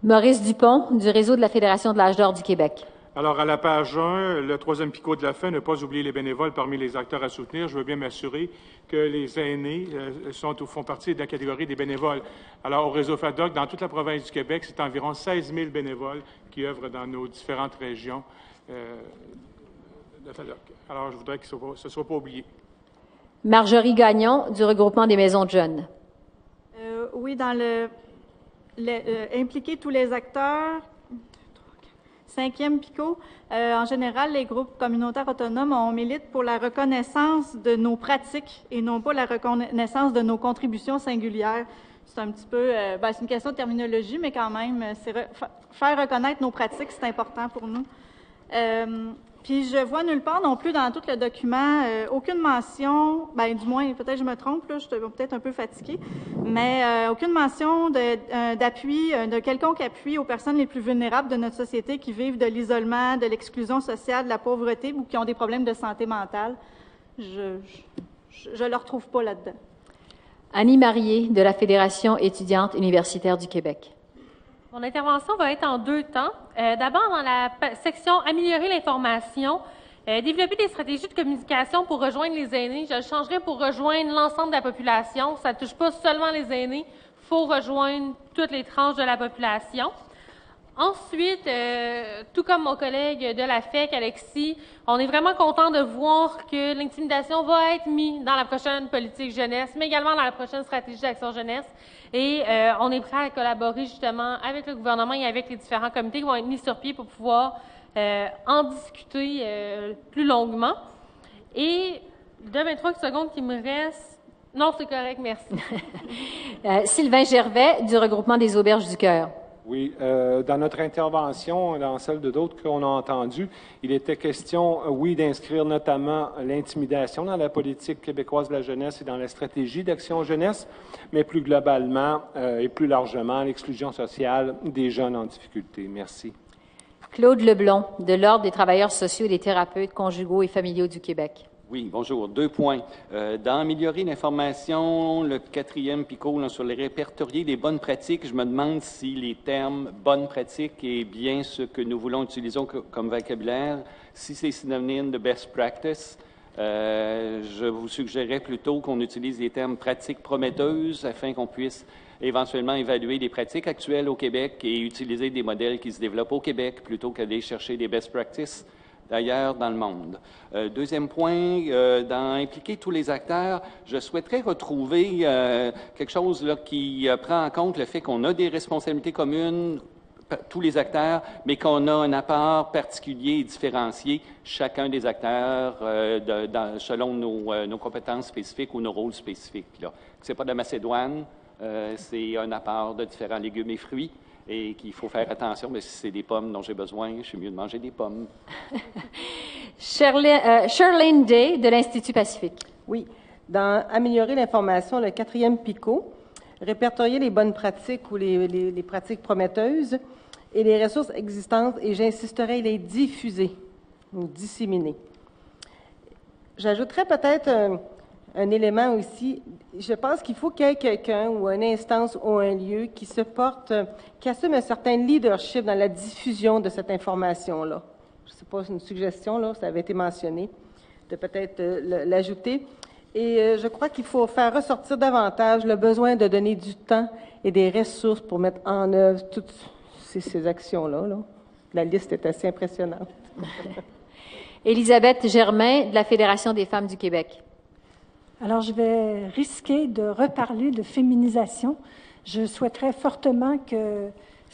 Maurice Dupont, du réseau de la Fédération de l'âge d'or du Québec. Alors, à la page 1, le 3e picot de la fin, ne pas oublier les bénévoles parmi les acteurs à soutenir. Je veux bien m'assurer que les aînés font partie de la catégorie des bénévoles. Alors, au réseau FADOC, dans toute la province du Québec, c'est environ 16 000 bénévoles qui œuvrent dans nos différentes régions de FADOC. Alors, je voudrais que ce ne soit pas oublié. Marjorie Gagnon, du regroupement des maisons de jeunes. Oui, dans impliquer tous les acteurs. 5e picot, en général, les groupes communautaires autonomes, on milite pour la reconnaissance de nos pratiques et non pas la reconnaissance de nos contributions singulières. C'est un petit peu, c'est une question de terminologie, mais quand même, faire reconnaître nos pratiques, c'est important pour nous. Puis je vois nulle part non plus dans tout le document aucune mention, du moins, peut-être je me trompe, là, je suis peut-être un peu fatiguée, mais aucune mention d'appui, de quelconque appui aux personnes les plus vulnérables de notre société qui vivent de l'isolement, de l'exclusion sociale, de la pauvreté ou qui ont des problèmes de santé mentale. Je ne le retrouve pas là-dedans. Annie Marié, de la Fédération étudiante universitaire du Québec. Mon intervention va être en 2 temps. D'abord, dans la section « Améliorer l'information », développer des stratégies de communication pour rejoindre les aînés. Je le changerai pour rejoindre l'ensemble de la population. Ça ne touche pas seulement les aînés. Il faut rejoindre toutes les tranches de la population. Ensuite, tout comme mon collègue de la FEC, Alexis, on est vraiment content de voir que l'intimidation va être mise dans la prochaine politique jeunesse, mais également dans la prochaine stratégie d'action jeunesse. Et on est prêt à collaborer justement avec le gouvernement et avec les différents comités qui vont être mis sur pied pour pouvoir en discuter plus longuement. Et de 23 secondes qui me restent, non, c'est correct, merci. Sylvain Gervais, du regroupement des Auberges du Cœur. Oui, dans notre intervention, dans celle de d'autres qu'on a entendues, il était question, oui, d'inscrire notamment l'intimidation dans la politique québécoise de la jeunesse et dans la stratégie d'action jeunesse, mais plus globalement et plus largement, l'exclusion sociale des jeunes en difficulté. Merci. Claude Leblond, de l'Ordre des travailleurs sociaux et des thérapeutes conjugaux et familiaux du Québec. Oui, bonjour. 2 points. Dans améliorer l'information, le 4e PICO là, sur les répertorier des bonnes pratiques, je me demande si les termes bonnes pratiques est bien ce que nous voulons utiliser comme vocabulaire, si c'est synonyme de best practice. Je vous suggérerais plutôt qu'on utilise les termes pratiques prometteuses afin qu'on puisse éventuellement évaluer les pratiques actuelles au Québec et utiliser des modèles qui se développent au Québec plutôt qu'aller chercher des best practices d'ailleurs dans le monde. 2e point, dans impliquer tous les acteurs, je souhaiterais retrouver quelque chose là, qui prend en compte le fait qu'on a des responsabilités communes, tous les acteurs, mais qu'on a un apport particulier et différencié, chacun des acteurs, selon nos compétences spécifiques ou nos rôles spécifiques. Ce n'est pas de la Macédoine, c'est un apport de différents légumes et fruits. Et qu'il faut faire attention, mais si c'est des pommes dont j'ai besoin, je suis mieux de manger des pommes. Charlene Day, de l'Institut Pacifique. Oui. Dans améliorer l'information, le 4e PICO, répertorier les bonnes pratiques ou les pratiques prometteuses et les ressources existantes, et j'insisterai, les diffuser ou disséminer. J'ajouterais peut-être un élément aussi. Je pense qu'il faut qu'il y ait quelqu'un ou une instance ou un lieu qui se porte, qui assume un certain leadership dans la diffusion de cette information-là. Je ne sais pas, c'est une suggestion, là, ça avait été mentionné, de peut-être l'ajouter. Et je crois qu'il faut faire ressortir davantage le besoin de donner du temps et des ressources pour mettre en œuvre toutes ces actions-là. Là. La liste est assez impressionnante. Élisabeth Germain, de la Fédération des femmes du Québec. Alors, je vais risquer de reparler de féminisation. Je souhaiterais fortement que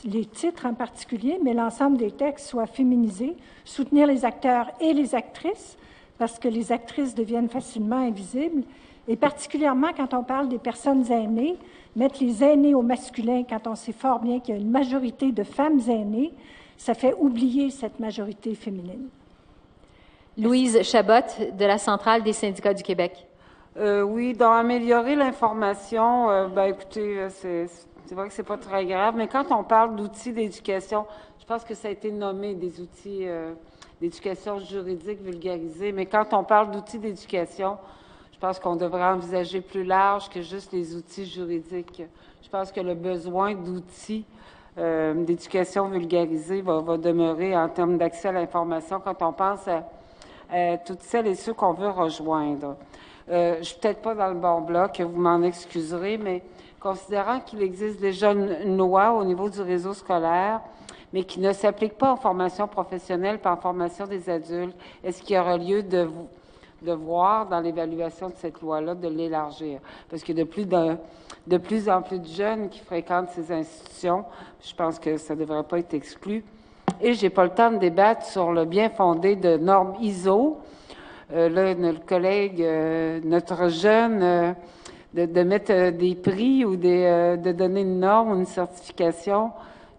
les titres en particulier, mais l'ensemble des textes soient féminisés, soutenir les acteurs et les actrices, parce que les actrices deviennent facilement invisibles, et particulièrement quand on parle des personnes aînées, mettre les aînés au masculin quand on sait fort bien qu'il y a une majorité de femmes aînées, ça fait oublier cette majorité féminine. Louise Chabot, de la Centrale des syndicats du Québec. Oui, dans améliorer l'information, écoutez, c'est vrai que c'est pas très grave, mais quand on parle d'outils d'éducation, je pense que ça a été nommé des outils d'éducation juridique vulgarisés, mais quand on parle d'outils d'éducation, je pense qu'on devrait envisager plus large que juste les outils juridiques. Je pense que le besoin d'outils d'éducation vulgarisés va demeurer en termes d'accès à l'information quand on pense à toutes celles et ceux qu'on veut rejoindre. Je suis peut-être pas dans le bon bloc, vous m'en excuserez, mais considérant qu'il existe déjà une loi au niveau du réseau scolaire, mais qui ne s'applique pas en formation professionnelle, pas en formation des adultes, est-ce qu'il y aura lieu de voir dans l'évaluation de cette loi-là, de l'élargir? Parce que de plus en plus de jeunes qui fréquentent ces institutions, je pense que ça ne devrait pas être exclu. Et j'ai pas le temps de débattre sur le bien fondé de normes ISO. Là, notre collègue, notre jeune, de mettre des prix ou de donner une norme ou une certification.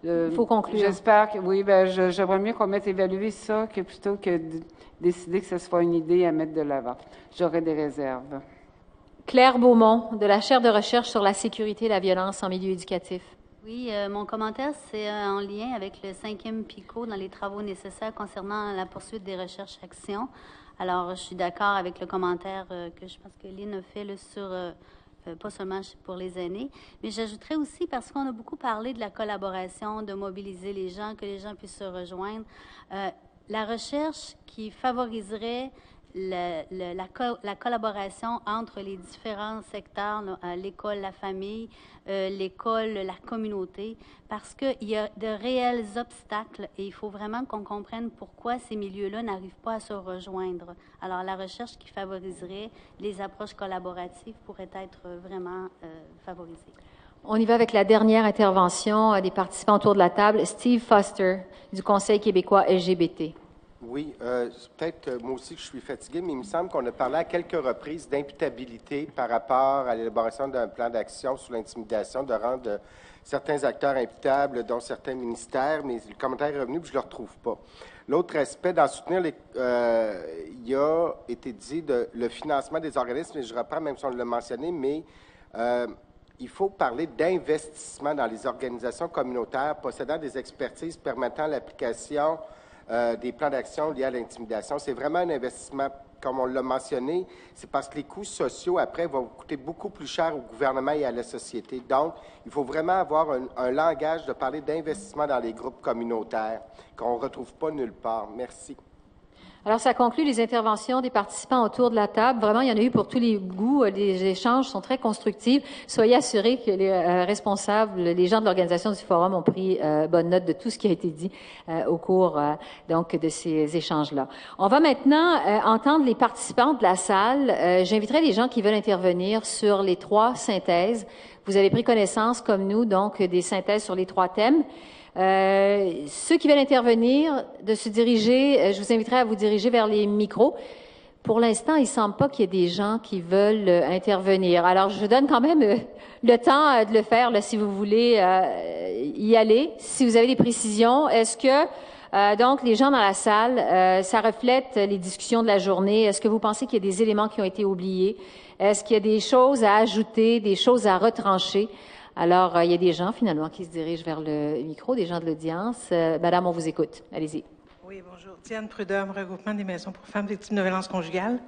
Il faut conclure. J'espère que, oui, j'aimerais mieux qu'on mette évaluer ça que plutôt que de décider que ce soit une idée à mettre de l'avant. J'aurais des réserves. Claire Beaumont, de la chaire de recherche sur la sécurité et la violence en milieu éducatif. Oui, mon commentaire, c'est en lien avec le 5e PICO dans les travaux nécessaires concernant la poursuite des recherches-actions. Alors, je suis d'accord avec le commentaire que je pense que Lynn a fait là, sur, pas seulement pour les aînés, mais j'ajouterais aussi, parce qu'on a beaucoup parlé de la collaboration, de mobiliser les gens, que les gens puissent se rejoindre, la recherche qui favoriserait la collaboration entre les différents secteurs, l'école, la famille, l'école, la communauté, parce qu'il y a de réels obstacles et il faut vraiment qu'on comprenne pourquoi ces milieux-là n'arrivent pas à se rejoindre. Alors, la recherche qui favoriserait les approches collaboratives pourrait être vraiment favorisée. On y va avec la dernière intervention des participants autour de la table. Steve Foster, du Conseil québécois LGBT. Oui, peut-être moi aussi que je suis fatigué, mais il me semble qu'on a parlé à quelques reprises d'imputabilité par rapport à l'élaboration d'un plan d'action sur l'intimidation, de rendre certains acteurs imputables, dont certains ministères, mais le commentaire est revenu, puis je ne le retrouve pas. L'autre aspect, d'en soutenir, il a été dit le financement des organismes, et je reprends, même si on l'a mentionné, mais il faut parler d'investissement dans les organisations communautaires possédant des expertises permettant l'application des plans d'action liés à l'intimidation. C'est vraiment un investissement comme on l'a mentionné, c'est parce que les coûts sociaux, après, vont coûter beaucoup plus cher au gouvernement et à la société. Donc, il faut vraiment avoir un langage de parler d'investissement dans les groupes communautaires qu'on ne retrouve pas nulle part. Merci. Alors, ça conclut les interventions des participants autour de la table. Vraiment, il y en a eu pour tous les goûts. Les échanges sont très constructifs. Soyez assurés que les responsables, les gens de l'organisation du forum ont pris bonne note de tout ce qui a été dit au cours donc de ces échanges-là. On va maintenant entendre les participants de la salle. J'inviterai les gens qui veulent intervenir sur les 3 synthèses. Vous avez pris connaissance, comme nous, donc des synthèses sur les 3 thèmes. Ceux qui veulent intervenir, de se diriger, je vous inviterai à vous diriger vers les micros. Pour l'instant, il ne semble pas qu'il y ait des gens qui veulent intervenir. Alors, je vous donne quand même le temps de le faire, là, si vous voulez y aller. Si vous avez des précisions, est-ce que, donc, les gens dans la salle, ça reflète les discussions de la journée? Est-ce que vous pensez qu'il y a des éléments qui ont été oubliés? Est-ce qu'il y a des choses à ajouter, des choses à retrancher? Alors, il y a des gens, finalement, qui se dirigent vers le micro, des gens de l'audience. Madame, on vous écoute. Allez-y. Oui, bonjour. Diane Prudhomme, Regroupement des maisons pour femmes victimes de violences conjugales.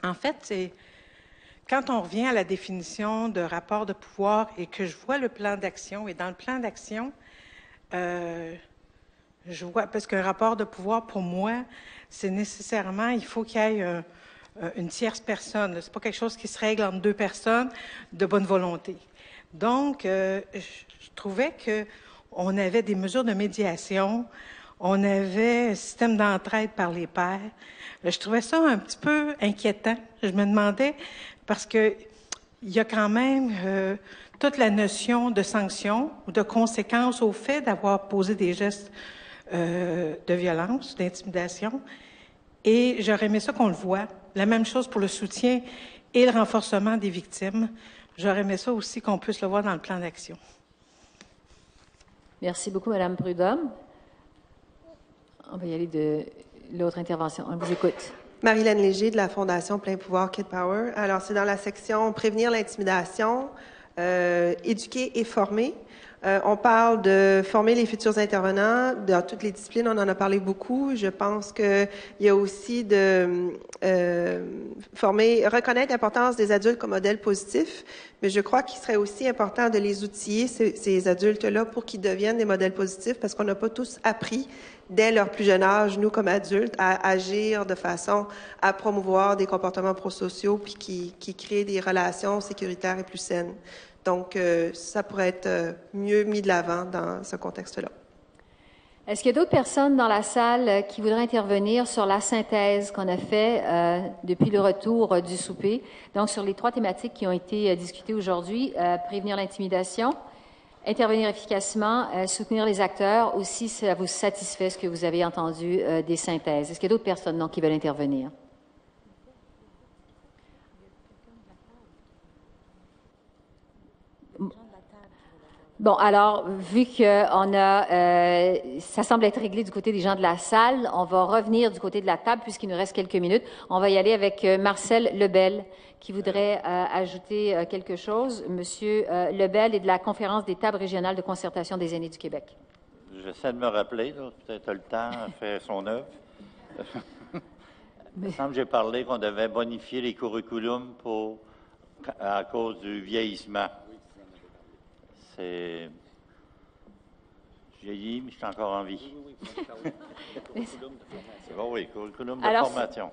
En fait, c'est quand on revient à la définition de rapport de pouvoir et que je vois le plan d'action, et dans le plan d'action, je vois, parce qu'un rapport de pouvoir, pour moi, c'est nécessairement, il faut qu'il y ait une tierce personne. Ce n'est pas quelque chose qui se règle entre 2 personnes de bonne volonté. Donc, je trouvais qu'on avait des mesures de médiation, on avait un système d'entraide par les pairs. Je trouvais ça un petit peu inquiétant. Je me demandais, parce que il y a quand même toute la notion de sanction ou de conséquence au fait d'avoir posé des gestes de violence, d'intimidation. Et j'aurais aimé ça qu'on le voit. La même chose pour le soutien et le renforcement des victimes. J'aurais aimé ça aussi qu'on puisse le voir dans le plan d'action. Merci beaucoup, Madame Prudhomme. On va y aller de l'autre intervention. On vous écoute. Marie-Laine Léger de la Fondation Plein Pouvoir Kid Power. Alors, c'est dans la section « Prévenir l'intimidation, éduquer et former ». On parle de former les futurs intervenants dans toutes les disciplines. On en a parlé beaucoup. Je pense qu'il y a aussi de reconnaître l'importance des adultes comme modèles positifs, mais je crois qu'il serait aussi important de les outiller, ces adultes-là, pour qu'ils deviennent des modèles positifs, parce qu'on n'a pas tous appris dès leur plus jeune âge, nous comme adultes, à agir de façon à promouvoir des comportements prosociaux puis qui créent des relations sécuritaires et plus saines. Donc, ça pourrait être mieux mis de l'avant dans ce contexte-là. Est-ce qu'il y a d'autres personnes dans la salle qui voudraient intervenir sur la synthèse qu'on a fait depuis le retour du souper? Donc, sur les 3 thématiques qui ont été discutées aujourd'hui, prévenir l'intimidation, intervenir efficacement, soutenir les acteurs, aussi, ça vous satisfait ce que vous avez entendu des synthèses. Est-ce qu'il y a d'autres personnes donc, qui veulent intervenir? Bon, alors, vu que ça semble être réglé du côté des gens de la salle, on va revenir du côté de la table puisqu'il nous reste quelques minutes. On va y aller avec Marcel Lebel qui voudrait ajouter quelque chose. Monsieur Lebel est de la Conférence des tables régionales de concertation des aînés du Québec. J'essaie de me rappeler, peut-être le temps fait son œuvre. Il me semble que j'ai parlé qu'on devait bonifier les curriculums à cause du vieillissement. J'ai vieilli, mais je suis encore en vie. C'est bon, oui, curriculum de formation.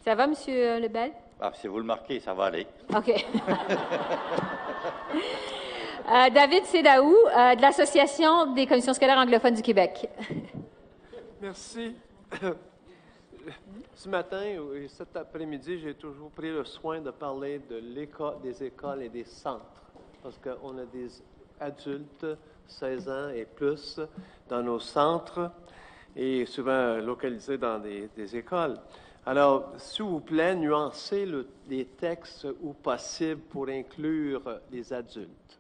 Ça va, M. Lebel? Ah, si vous le marquez, ça va aller. OK. David Sédaou, de l'Association des commissions scolaires anglophones du Québec. Merci. Ce matin et cet après-midi, j'ai toujours pris le soin de parler de des écoles et des centres. Parce qu'on a des adultes, 16 ans et plus, dans nos centres et souvent localisés dans des écoles. Alors, s'il vous plaît, nuancez les textes où possible pour inclure les adultes.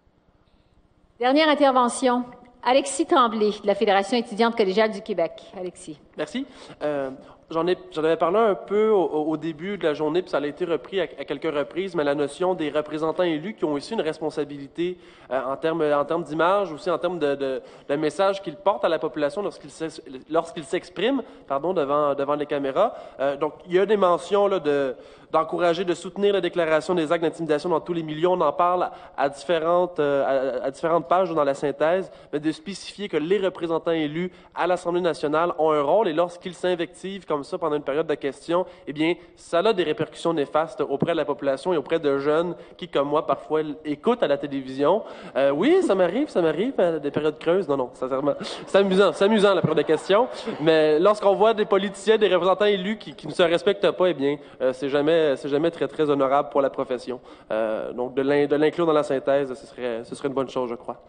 Dernière intervention. Alexis Tremblay, de la Fédération étudiante collégiale du Québec. Alexis. Merci. J'en avais parlé un peu au début de la journée, puis ça a été repris à quelques reprises, mais la notion des représentants élus qui ont aussi une responsabilité en termes d'image, aussi en termes de message qu'ils portent à la population lorsqu'ils s'expriment devant les caméras. Donc, il y a des mentions là, d'encourager, de soutenir la déclaration des actes d'intimidation dans tous les milieux. On en parle à différentes pages dans la synthèse, mais de spécifier que les représentants élus à l'Assemblée nationale ont un rôle et lorsqu'ils s'invectivent comme ça pendant une période de questions, eh bien, ça a des répercussions néfastes auprès de la population et auprès de jeunes qui, comme moi, parfois écoutent à la télévision. Oui, ça m'arrive, des périodes creuses. Non, sincèrement, c'est amusant la période de questions, mais lorsqu'on voit des politiciens, des représentants élus qui ne se respectent pas, eh bien, c'est jamais très, très honorable pour la profession. Donc, de l'inclure dans la synthèse, ce serait une bonne chose, je crois.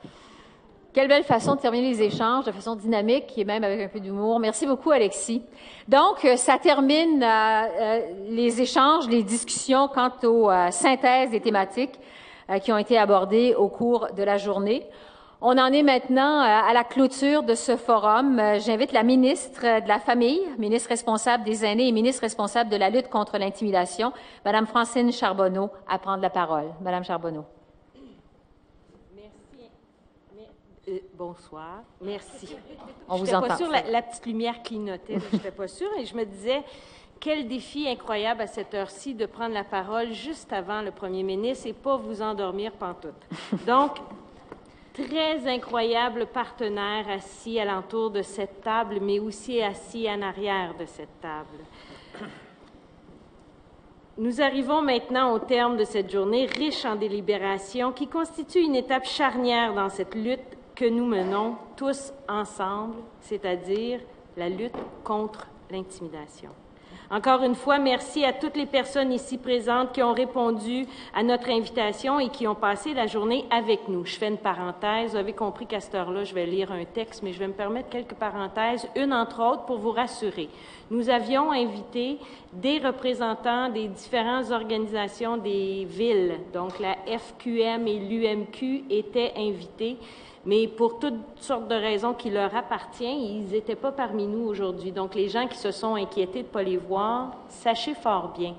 Quelle belle façon de terminer les échanges, de façon dynamique et même avec un peu d'humour. Merci beaucoup, Alexis. Donc, ça termine les échanges, les discussions quant aux synthèses des thématiques qui ont été abordées au cours de la journée. On en est maintenant à la clôture de ce forum. J'invite la ministre de la Famille, ministre responsable des aînés et ministre responsable de la lutte contre l'intimidation, Madame Francine Charbonneau, à prendre la parole. Madame Charbonneau. Bonsoir. Merci. On vous entend. entend. Je n'étais pas sûre, la petite lumière clignotait, je n'étais pas sûre, et je me disais, quel défi incroyable à cette heure-ci de prendre la parole juste avant le premier ministre et pas vous endormir pantoute. Donc, très incroyable partenaire assis alentour de cette table, mais aussi assis en arrière de cette table. Nous arrivons maintenant au terme de cette journée riche en délibérations qui constitue une étape charnière dans cette lutte que nous menons tous ensemble, c'est-à-dire la lutte contre l'intimidation. Encore une fois, merci à toutes les personnes ici présentes qui ont répondu à notre invitation et qui ont passé la journée avec nous. Je fais une parenthèse. Vous avez compris qu'à cette heure-là, je vais lire un texte, mais je vais me permettre quelques parenthèses, une entre autres pour vous rassurer. Nous avions invité des représentants des différentes organisations des villes, donc la FQM et l'UMQ étaient invités. Mais pour toutes sortes de raisons qui leur appartiennent, ils n'étaient pas parmi nous aujourd'hui. Donc, les gens qui se sont inquiétés de ne pas les voir, sachez fort bien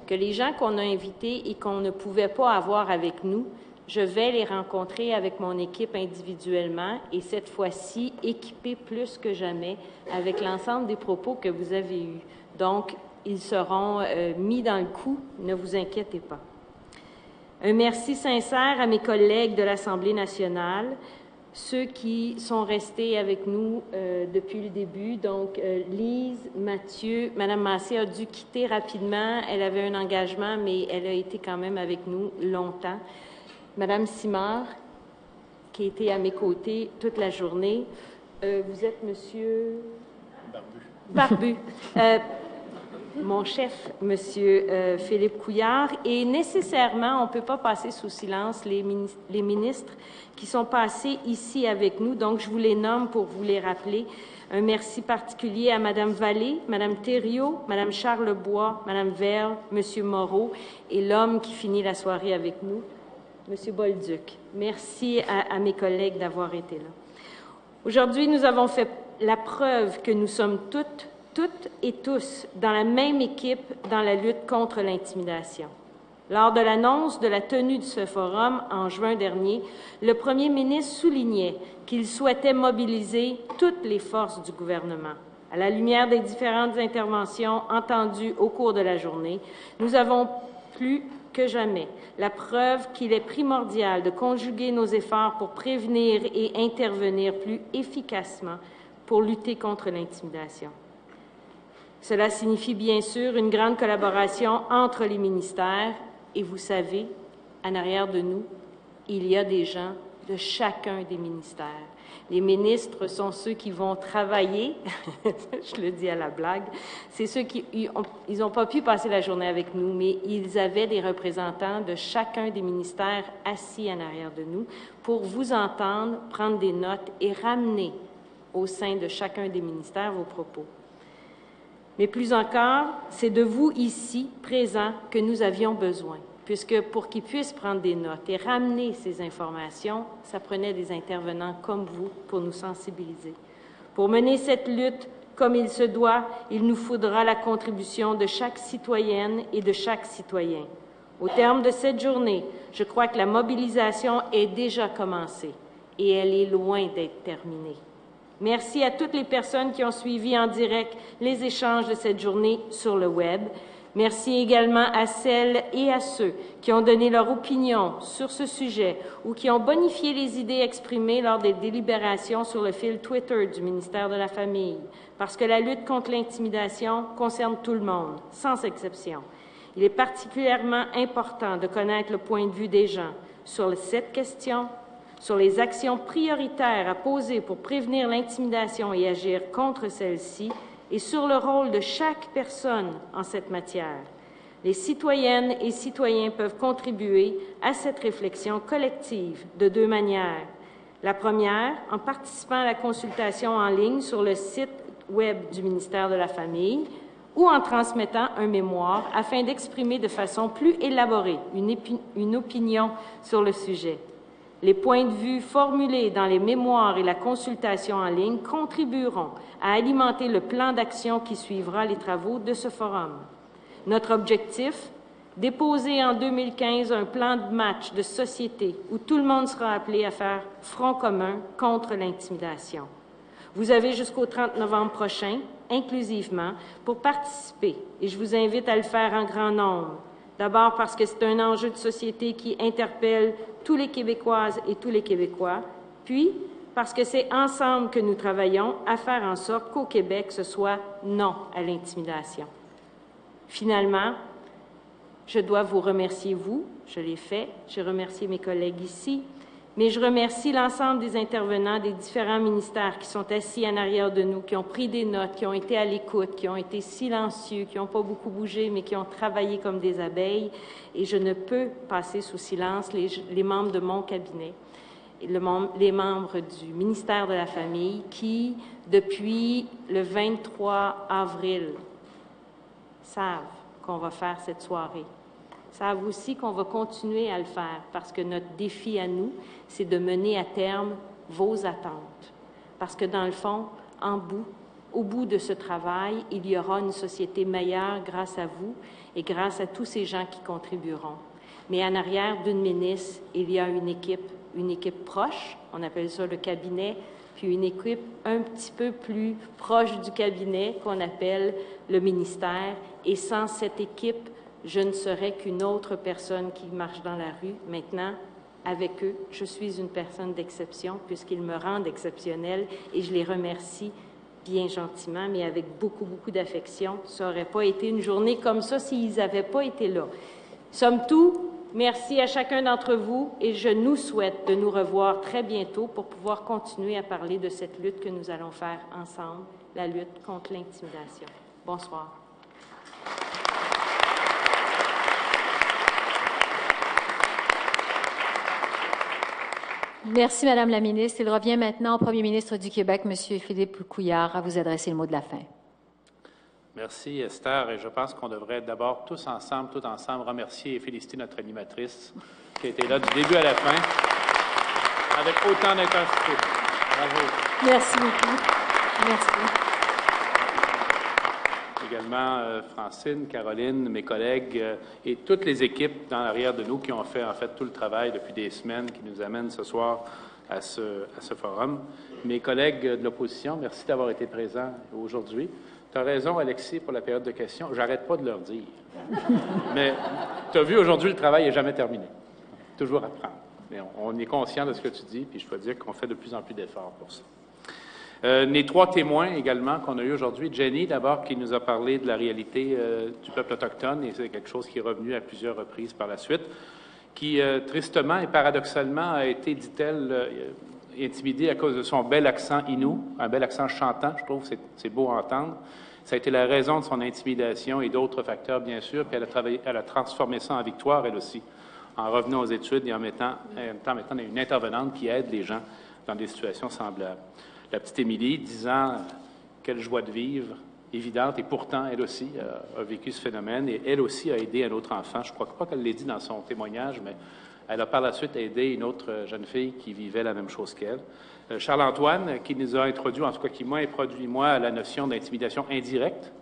que les gens qu'on a invités et qu'on ne pouvait pas avoir avec nous, je vais les rencontrer avec mon équipe individuellement et cette fois-ci équipés plus que jamais avec l'ensemble des propos que vous avez eus. Donc, ils seront mis dans le coup, ne vous inquiétez pas. Un merci sincère à mes collègues de l'Assemblée nationale, ceux qui sont restés avec nous depuis le début. Donc, Lise, Mathieu, Mme Massé a dû quitter rapidement. Elle avait un engagement, mais elle a été quand même avec nous longtemps. Mme Simard, qui était à mes côtés toute la journée. Vous êtes Monsieur... Barbu. Mon chef, Monsieur Philippe Couillard, et nécessairement, on ne peut pas passer sous silence les ministres qui sont passés ici avec nous, donc je vous les nomme pour vous les rappeler. Un merci particulier à Mme Vallée, Mme Thériault, Mme Charlebois, Mme Verle, M. Moreau et l'homme qui finit la soirée avec nous, M. Bolduc. Merci à mes collègues d'avoir été là. Aujourd'hui, nous avons fait la preuve que nous sommes toutes et tous dans la même équipe dans la lutte contre l'intimidation. Lors de l'annonce de la tenue de ce forum en juin dernier, le premier ministre soulignait qu'il souhaitait mobiliser toutes les forces du gouvernement. À la lumière des différentes interventions entendues au cours de la journée, nous avons plus que jamais la preuve qu'il est primordial de conjuguer nos efforts pour prévenir et intervenir plus efficacement pour lutter contre l'intimidation. Cela signifie bien sûr une grande collaboration entre les ministères et vous savez, en arrière de nous, il y a des gens de chacun des ministères. Les ministres sont ceux qui vont travailler, je le dis à la blague, c'est ceux qui ils n'ont pas pu passer la journée avec nous, mais ils avaient des représentants de chacun des ministères assis en arrière de nous pour vous entendre, prendre des notes et ramener au sein de chacun des ministères vos propos. Mais plus encore, c'est de vous ici, présents, que nous avions besoin, puisque pour qu'ils puissent prendre des notes et ramener ces informations, ça prenait des intervenants comme vous pour nous sensibiliser. Pour mener cette lutte Comme il se doit, il nous faudra la contribution de chaque citoyenne et de chaque citoyen. Au terme de cette journée, je crois que la mobilisation est déjà commencée et elle est loin d'être terminée. Merci à toutes les personnes qui ont suivi en direct les échanges de cette journée sur le web. Merci également à celles et à ceux qui ont donné leur opinion sur ce sujet ou qui ont bonifié les idées exprimées lors des délibérations sur le fil Twitter du ministère de la Famille, parce que la lutte contre l'intimidation concerne tout le monde, sans exception. Il est particulièrement important de connaître le point de vue des gens sur cette question, sur les actions prioritaires à poser pour prévenir l'intimidation et agir contre celle-ci, et sur le rôle de chaque personne en cette matière. Les citoyennes et citoyens peuvent contribuer à cette réflexion collective de deux manières. La première, en participant à la consultation en ligne sur le site web du ministère de la Famille ou en transmettant un mémoire afin d'exprimer de façon plus élaborée une opinion sur le sujet. Les points de vue formulés dans les mémoires et la consultation en ligne contribueront à alimenter le plan d'action qui suivra les travaux de ce forum. Notre objectif, déposer en 2015 un plan de match de société où tout le monde sera appelé à faire front commun contre l'intimidation. Vous avez jusqu'au 30 novembre prochain, inclusivement, pour participer et je vous invite à le faire en grand nombre. D'abord parce que c'est un enjeu de société qui interpelle tous les Québécoises et tous les Québécois, puis parce que c'est ensemble que nous travaillons à faire en sorte qu'au Québec, ce soit non à l'intimidation. Finalement, je dois vous remercier, vous, je l'ai fait, j'ai remercié mes collègues ici, mais je remercie l'ensemble des intervenants des différents ministères qui sont assis en arrière de nous, qui ont pris des notes, qui ont été à l'écoute, qui ont été silencieux, qui n'ont pas beaucoup bougé, mais qui ont travaillé comme des abeilles. Et je ne peux passer sous silence les membres de mon cabinet, les membres du ministère de la Famille qui, depuis le 23 avril, savent qu'on va faire cette soirée. Savent aussi qu'on va continuer à le faire parce que notre défi à nous, c'est de mener à terme vos attentes. Parce que dans le fond, au bout de ce travail, il y aura une société meilleure grâce à vous et grâce à tous ces gens qui contribueront. Mais en arrière d'une ministre, il y a une équipe proche, on appelle ça le cabinet, puis une équipe un petit peu plus proche du cabinet qu'on appelle le ministère. Et sans cette équipe, je ne serais qu'une autre personne qui marche dans la rue. Maintenant, avec eux, je suis une personne d'exception puisqu'ils me rendent exceptionnelle et je les remercie bien gentiment, mais avec beaucoup, beaucoup d'affection. Ça n'aurait pas été une journée comme ça s'ils n'avaient pas été là. Somme toute, merci à chacun d'entre vous et je nous souhaite de nous revoir très bientôt pour pouvoir continuer à parler de cette lutte que nous allons faire ensemble, la lutte contre l'intimidation. Bonsoir. Merci, Madame la ministre. Il revient maintenant au Premier ministre du Québec, M. Philippe Couillard, à vous adresser le mot de la fin. Merci, Esther. Et je pense qu'on devrait d'abord tout ensemble, remercier et féliciter notre animatrice qui a été là du début à la fin avec autant d'intensité. Bravo. Merci beaucoup. Merci. Également Francine, Caroline, mes collègues et toutes les équipes dans l'arrière de nous qui ont fait en fait tout le travail depuis des semaines qui nous amènent ce soir à ce forum. Mes collègues de l'opposition, merci d'avoir été présents aujourd'hui. Tu as raison, Alexis, pour la période de questions. J'arrête pas de leur dire. Mais tu as vu, aujourd'hui, le travail n'est jamais terminé. Toujours à prendre. Mais on est conscient de ce que tu dis, puis je dois dire qu'on fait de plus en plus d'efforts pour ça. Les trois témoins également qu'on a eu aujourd'hui. Jenny, d'abord, qui nous a parlé de la réalité du peuple autochtone, et c'est quelque chose qui est revenu à plusieurs reprises par la suite, qui, tristement et paradoxalement, a été, dit-elle, intimidée à cause de son bel accent inou, un bel accent chantant, je trouve, c'est beau à entendre. Ça a été la raison de son intimidation et d'autres facteurs, bien sûr, puis elle a transformé ça en victoire, elle aussi, en revenant aux études et en mettant une intervenante qui aide les gens dans des situations semblables. La petite Émilie, 10 ans, quelle joie de vivre, évidente, et pourtant, elle aussi a vécu ce phénomène, et elle aussi a aidé un autre enfant. Je ne crois pas qu'elle l'ait dit dans son témoignage, mais Elle a par la suite aidé une autre jeune fille qui vivait la même chose qu'elle. Charles-Antoine, qui nous a introduit, en tout cas qui m'a introduit, moi, à la notion d'intimidation indirecte.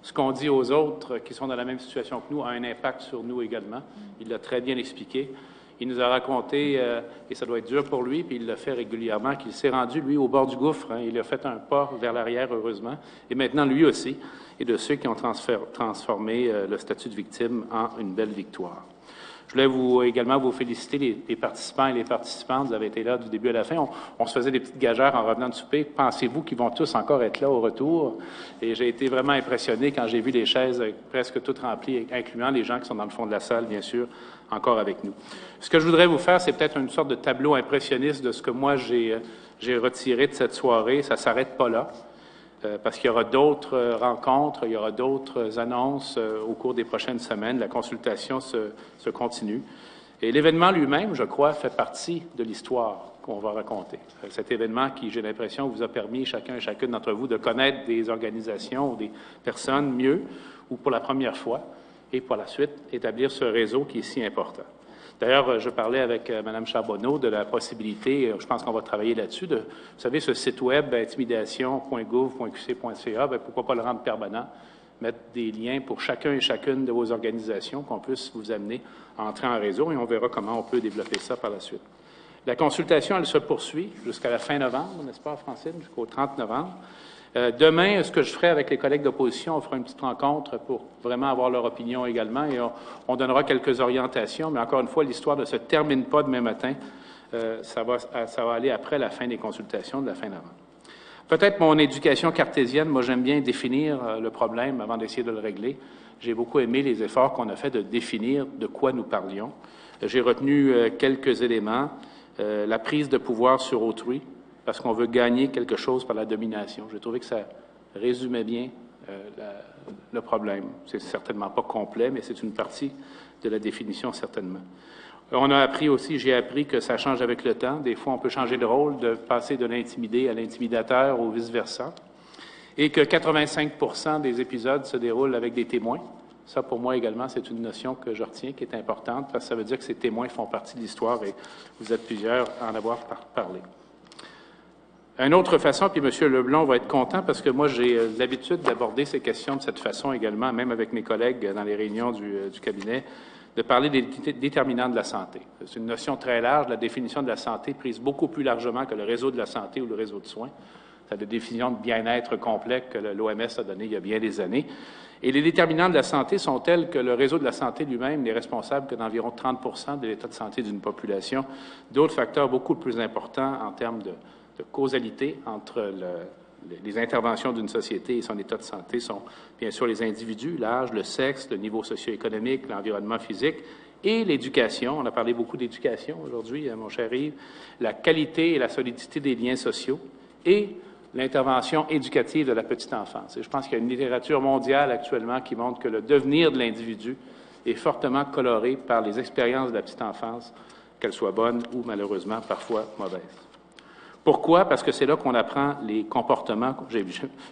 Ce qu'on dit aux autres qui sont dans la même situation que nous a un impact sur nous également. Il l'a très bien expliqué. Il nous a raconté, et ça doit être dur pour lui, puis il le fait régulièrement, qu'il s'est rendu, lui, au bord du gouffre. Hein. Il a fait un pas vers l'arrière, heureusement. Et maintenant, lui aussi, est de ceux qui ont transformé le statut de victime en une belle victoire. Je voulais également vous féliciter, les participants et les participantes. Vous avez été là du début à la fin. On se faisait des petites gageures en revenant de souper. Pensez-vous qu'ils vont tous encore être là au retour? Et j'ai été vraiment impressionné quand j'ai vu les chaises presque toutes remplies, incluant les gens qui sont dans le fond de la salle, bien sûr, encore avec nous. Ce que je voudrais vous faire, c'est peut-être une sorte de tableau impressionniste de ce que moi j'ai retiré de cette soirée. Ça ne s'arrête pas là. Parce qu'il y aura d'autres rencontres, il y aura d'autres annonces au cours des prochaines semaines. La consultation se continue. Et l'événement lui-même, je crois, fait partie de l'histoire qu'on va raconter. Cet événement qui, j'ai l'impression, vous a permis, chacun et chacune d'entre vous, de connaître des organisations ou des personnes mieux ou pour la première fois et, par la suite, établir ce réseau qui est si important. D'ailleurs, je parlais avec Mme Charbonneau de la possibilité, je pense qu'on va travailler là-dessus, vous savez, ce site web intimidation.gouv.qc.ca, pourquoi pas le rendre permanent, mettre des liens pour chacun et chacune de vos organisations, qu'on puisse vous amener à entrer en réseau, et on verra comment on peut développer ça par la suite. La consultation, elle se poursuit jusqu'à la fin novembre, n'est-ce pas, Francine, jusqu'au 30 novembre. Demain, ce que je ferai avec les collègues d'opposition, on fera une petite rencontre pour vraiment avoir leur opinion également et on donnera quelques orientations. Mais encore une fois, l'histoire ne se termine pas demain matin. Ça va aller après la fin des consultations de la fin novembre. Peut-être mon éducation cartésienne, moi j'aime bien définir le problème avant d'essayer de le régler. J'ai beaucoup aimé les efforts qu'on a fait de définir de quoi nous parlions. J'ai retenu quelques éléments. La prise de pouvoir sur autrui, parce qu'on veut gagner quelque chose par la domination. J'ai trouvé que ça résumait bien le problème. C'est certainement pas complet, mais c'est une partie de la définition, certainement. On a appris aussi, j'ai appris que ça change avec le temps. Des fois, on peut changer de rôle, de passer de l'intimidé à l'intimidateur ou vice-versa. Et que 85% des épisodes se déroulent avec des témoins. Ça, pour moi également, c'est une notion que je retiens, qui est importante, parce que ça veut dire que ces témoins font partie de l'histoire et vous êtes plusieurs à en avoir parlé. Une autre façon, puis M. Leblond va être content parce que moi, j'ai l'habitude d'aborder ces questions de cette façon également, même avec mes collègues dans les réunions du cabinet, de parler des déterminants de la santé. C'est une notion très large. La définition de la santé prise beaucoup plus largement que le réseau de la santé ou le réseau de soins. C'est la définition de bien-être complet que l'OMS a donnée il y a bien des années. Et les déterminants de la santé sont tels que le réseau de la santé lui-même n'est responsable que d'environ 30% de l'état de santé d'une population. D'autres facteurs beaucoup plus importants en termes de causalité entre les interventions d'une société et son état de santé sont bien sûr les individus, l'âge, le sexe, le niveau socio-économique, l'environnement physique et l'éducation. On a parlé beaucoup d'éducation aujourd'hui, mon cher Yves. La qualité et la solidité des liens sociaux et l'intervention éducative de la petite enfance. Et je pense qu'il y a une littérature mondiale actuellement qui montre que le devenir de l'individu est fortement coloré par les expériences de la petite enfance, qu'elles soient bonnes ou malheureusement parfois mauvaises. Pourquoi? Parce que c'est là qu'on apprend les comportements,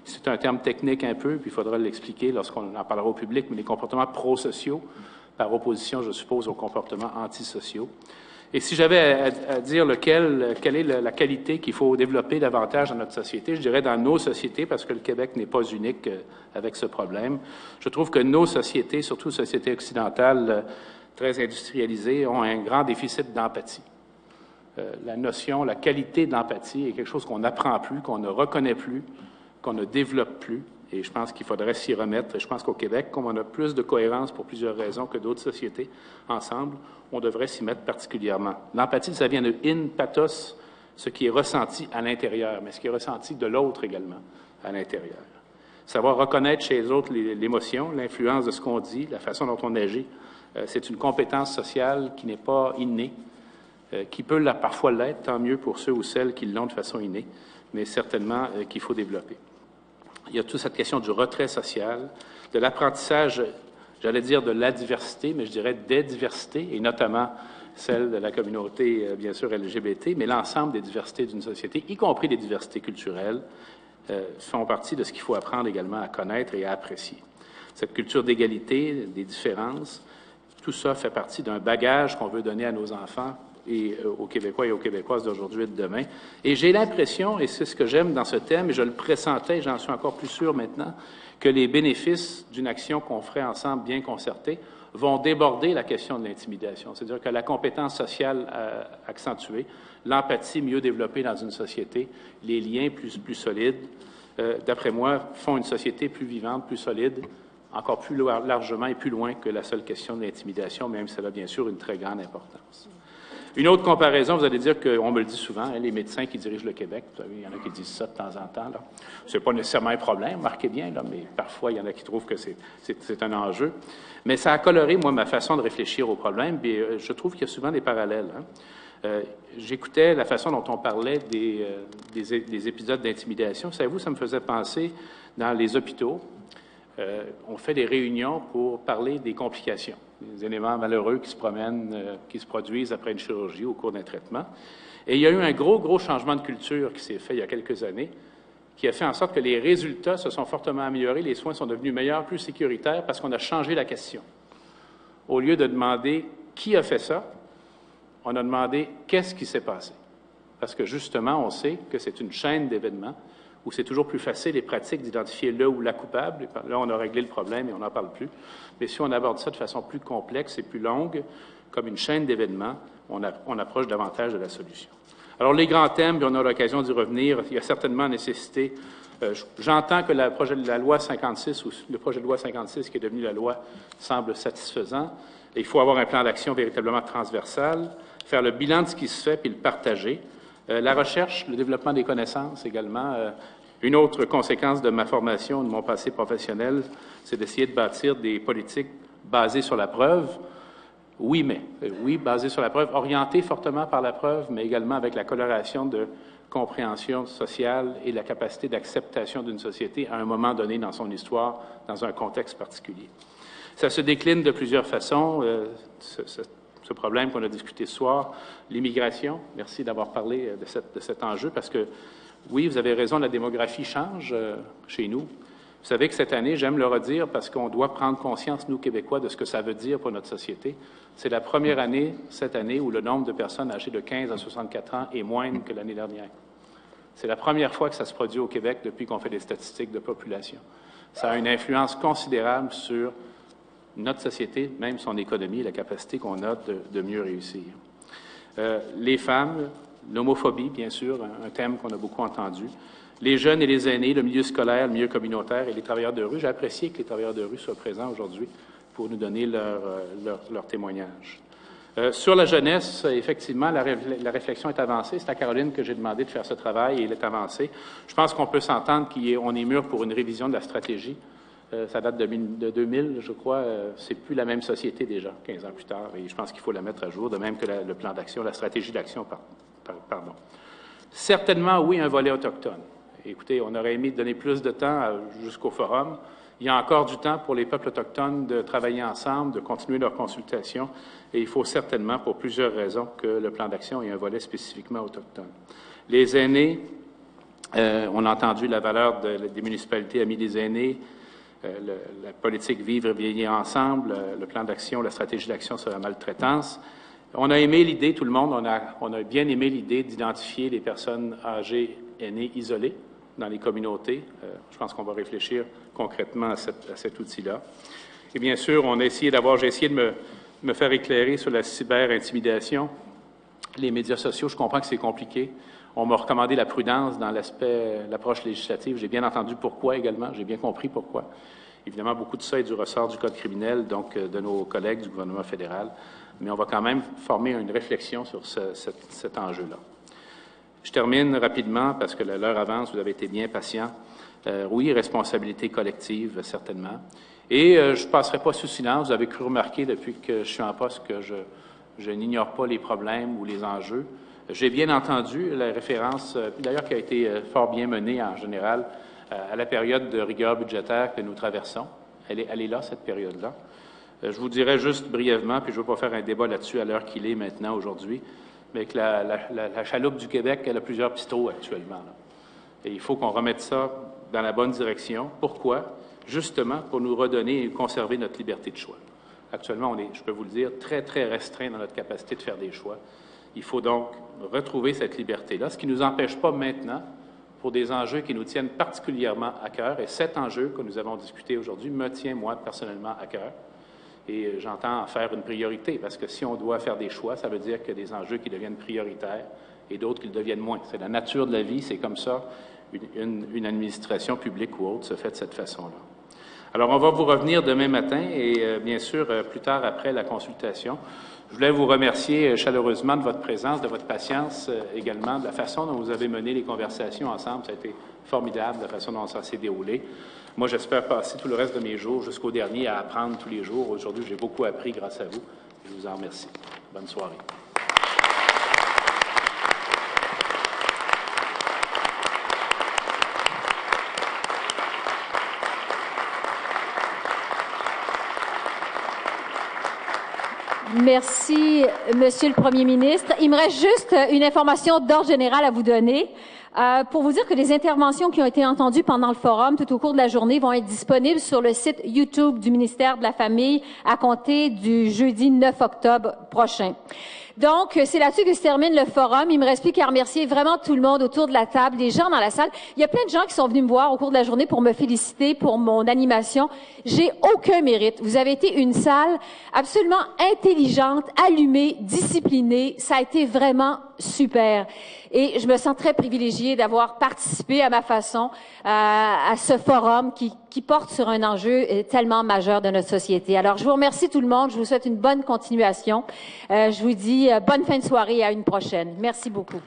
c'est un terme technique un peu, puis il faudra l'expliquer lorsqu'on en parlera au public, mais les comportements prosociaux, par opposition, je suppose, aux comportements antisociaux. Et si j'avais à dire quelle est la qualité qu'il faut développer davantage dans notre société, je dirais dans nos sociétés, parce que le Québec n'est pas unique avec ce problème. Je trouve que nos sociétés, surtout les sociétés occidentales très industrialisées, ont un grand déficit d'empathie. La qualité de l'empathie est quelque chose qu'on n'apprend plus, qu'on ne reconnaît plus, qu'on ne développe plus. Et je pense qu'il faudrait s'y remettre. Et je pense qu'au Québec, comme on a plus de cohérence pour plusieurs raisons que d'autres sociétés ensemble, on devrait s'y mettre particulièrement. L'empathie, ça vient de in pathos, ce qui est ressenti à l'intérieur, mais ce qui est ressenti de l'autre également à l'intérieur. Savoir reconnaître chez les autres l'émotion, l'influence de ce qu'on dit, la façon dont on agit, c'est une compétence sociale qui n'est pas innée, qui peut parfois l'être, tant mieux pour ceux ou celles qui l'ont de façon innée, mais certainement qu'il faut développer. Il y a toute cette question du retrait social, de l'apprentissage, j'allais dire de la diversité, mais je dirais des diversités, et notamment celle de la communauté, bien sûr, LGBT, mais l'ensemble des diversités d'une société, y compris les diversités culturelles, font partie de ce qu'il faut apprendre également à connaître et à apprécier. Cette culture d'égalité, des différences, Tout ça fait partie d'un bagage qu'on veut donner à nos enfants et aux Québécois et aux Québécoises d'aujourd'hui et de demain. Et j'ai l'impression, et c'est ce que j'aime dans ce thème, et je le pressentais, j'en suis encore plus sûr maintenant, que les bénéfices d'une action qu'on ferait ensemble bien concertée vont déborder la question de l'intimidation. C'est-à-dire que la compétence sociale accentuée, l'empathie mieux développée dans une société, les liens plus solides, d'après moi, font une société plus vivante, plus solide, encore plus largement et plus loin que la seule question de l'intimidation, même si ça a bien sûr une très grande importance. Une autre comparaison, vous allez dire qu'on me le dit souvent, hein, les médecins qui dirigent le Québec, vous savez, il y en a qui disent ça de temps en temps. Ce n'est pas nécessairement un problème, marquez bien, là, mais parfois il y en a qui trouvent que c'est un enjeu. Mais ça a coloré, moi, ma façon de réfléchir au problème, et je trouve qu'il y a souvent des parallèles. Hein. J'écoutais la façon dont on parlait des épisodes d'intimidation. Savez-vous, ça me faisait penser dans les hôpitaux. On fait des réunions pour parler des complications, des éléments malheureux qui se promènent, qui se produisent après une chirurgie au cours d'un traitement. Et il y a eu un gros changement de culture qui s'est fait il y a quelques années, qui a fait en sorte que les résultats se sont fortement améliorés, les soins sont devenus meilleurs, plus sécuritaires, parce qu'on a changé la question. Au lieu de demander qui a fait ça, on a demandé qu'est-ce qui s'est passé. Parce que justement, on sait que c'est une chaîne d'événements où c'est toujours plus facile et pratique d'identifier le ou la coupable. Et là, on a réglé le problème et on n'en parle plus. Mais si on aborde ça de façon plus complexe et plus longue, comme une chaîne d'événements, on approche davantage de la solution. Alors, les grands thèmes, puis on aura l'occasion d'y revenir, il y a certainement nécessité. J'entends que le projet de loi 56 qui est devenu la loi semble satisfaisant. Et il faut avoir un plan d'action véritablement transversal, faire le bilan de ce qui se fait puis le partager. La recherche, le développement des connaissances également. Une autre conséquence de ma formation, de mon passé professionnel, c'est d'essayer de bâtir des politiques basées sur la preuve. Oui, basées sur la preuve, orientées fortement par la preuve, mais également avec la coloration de compréhension sociale et la capacité d'acceptation d'une société à un moment donné dans son histoire, dans un contexte particulier. Ça se décline de plusieurs façons. Ce problème qu'on a discuté ce soir, l'immigration. Merci d'avoir parlé de cet enjeu parce que, oui, vous avez raison, la démographie change chez nous. Vous savez que cette année, j'aime le redire parce qu'on doit prendre conscience, nous, Québécois, de ce que ça veut dire pour notre société. C'est la première année, cette année, où le nombre de personnes âgées de 15 à 64 ans est moindre que l'année dernière. C'est la première fois que ça se produit au Québec depuis qu'on fait des statistiques de population. Ça a une influence considérable sur notre société, même son économie, la capacité qu'on a de mieux réussir. Les femmes, l'homophobie, bien sûr, un thème qu'on a beaucoup entendu. Les jeunes et les aînés, le milieu scolaire, le milieu communautaire et les travailleurs de rue. J'ai apprécié que les travailleurs de rue soient présents aujourd'hui pour nous donner leur témoignage. Sur la jeunesse, effectivement, la réflexion est avancée. C'est à Caroline que j'ai demandé de faire ce travail et il est avancé. Je pense qu'on peut s'entendre qu'on est mûr pour une révision de la stratégie. Ça date de 2000, je crois. C'est plus la même société déjà, 15 ans plus tard, et je pense qu'il faut la mettre à jour, de même que le plan d'action, la stratégie d'action, pardon. Certainement, oui, un volet autochtone. Écoutez, on aurait aimé donner plus de temps jusqu'au forum. Il y a encore du temps pour les peuples autochtones de travailler ensemble, de continuer leurs consultations, et il faut certainement, pour plusieurs raisons, que le plan d'action ait un volet spécifiquement autochtone. Les aînés, on a entendu la valeur des municipalités amies des aînés, la politique Vivre et vieillir ensemble, le plan d'action, la stratégie d'action sur la maltraitance. On a aimé l'idée, tout le monde, on a bien aimé l'idée d'identifier les personnes âgées, aînées, isolées dans les communautés. Je pense qu'on va réfléchir concrètement à cet outil-là. Et bien sûr, j'ai essayé de me faire éclairer sur la cyber-intimidation, les médias sociaux. Je comprends que c'est compliqué. On m'a recommandé la prudence dans l'approche législative. J'ai bien entendu pourquoi également. J'ai bien compris pourquoi. Évidemment, beaucoup de ça est du ressort du Code criminel, donc de nos collègues du gouvernement fédéral. Mais on va quand même former une réflexion sur cet enjeu-là. Je termine rapidement parce que l'heure avance. Vous avez été bien patient. Oui, responsabilité collective, certainement. Et je ne passerai pas sous silence. Vous avez cru remarquer depuis que je suis en poste que je n'ignore pas les problèmes ou les enjeux. J'ai bien entendu la référence, d'ailleurs qui a été fort bien menée en général, à la période de rigueur budgétaire que nous traversons. Elle est là, cette période-là. Je vous dirais juste brièvement, puis je ne veux pas faire un débat là-dessus à l'heure qu'il est maintenant, aujourd'hui, mais que la chaloupe du Québec, elle a plusieurs pistons actuellement. Là. Et il faut qu'on remette ça dans la bonne direction. Pourquoi? Justement pour nous redonner et conserver notre liberté de choix. Actuellement, on est, je peux vous le dire, très, très restreint dans notre capacité de faire des choix. Il faut donc retrouver cette liberté-là, ce qui ne nous empêche pas maintenant, pour des enjeux qui nous tiennent particulièrement à cœur, et cet enjeu que nous avons discuté aujourd'hui me tient, moi, personnellement, à cœur. Et j'entends en faire une priorité, parce que si on doit faire des choix, ça veut dire qu'il y a des enjeux qui deviennent prioritaires et d'autres qui le deviennent moins. C'est la nature de la vie, c'est comme ça. Une administration publique ou autre se fait de cette façon-là. Alors, on va vous revenir demain matin et, bien sûr, plus tard après la consultation. Je voulais vous remercier chaleureusement de votre présence, de votre patience également, de la façon dont vous avez mené les conversations ensemble. Ça a été formidable, la façon dont ça s'est déroulé. Moi, j'espère passer tout le reste de mes jours jusqu'au dernier à apprendre tous les jours. Aujourd'hui, j'ai beaucoup appris grâce à vous. Je vous en remercie. Bonne soirée. Merci, Monsieur le Premier ministre. Il me reste juste une information d'ordre général à vous donner. Pour vous dire que les interventions qui ont été entendues pendant le forum tout au cours de la journée vont être disponibles sur le site YouTube du ministère de la Famille à compter du jeudi 9 octobre prochain. Donc, c'est là-dessus que se termine le forum. Il me reste plus qu'à remercier vraiment tout le monde autour de la table, les gens dans la salle. Il y a plein de gens qui sont venus me voir au cours de la journée pour me féliciter pour mon animation. J'ai aucun mérite. Vous avez été une salle absolument intelligente, allumée, disciplinée. Ça a été vraiment super. Et je me sens très privilégiée d'avoir participé à ma façon à ce forum qui porte sur un enjeu tellement majeur de notre société. Alors, je vous remercie tout le monde. Je vous souhaite une bonne continuation. Je vous dis bonne fin de soirée et à une prochaine. Merci beaucoup.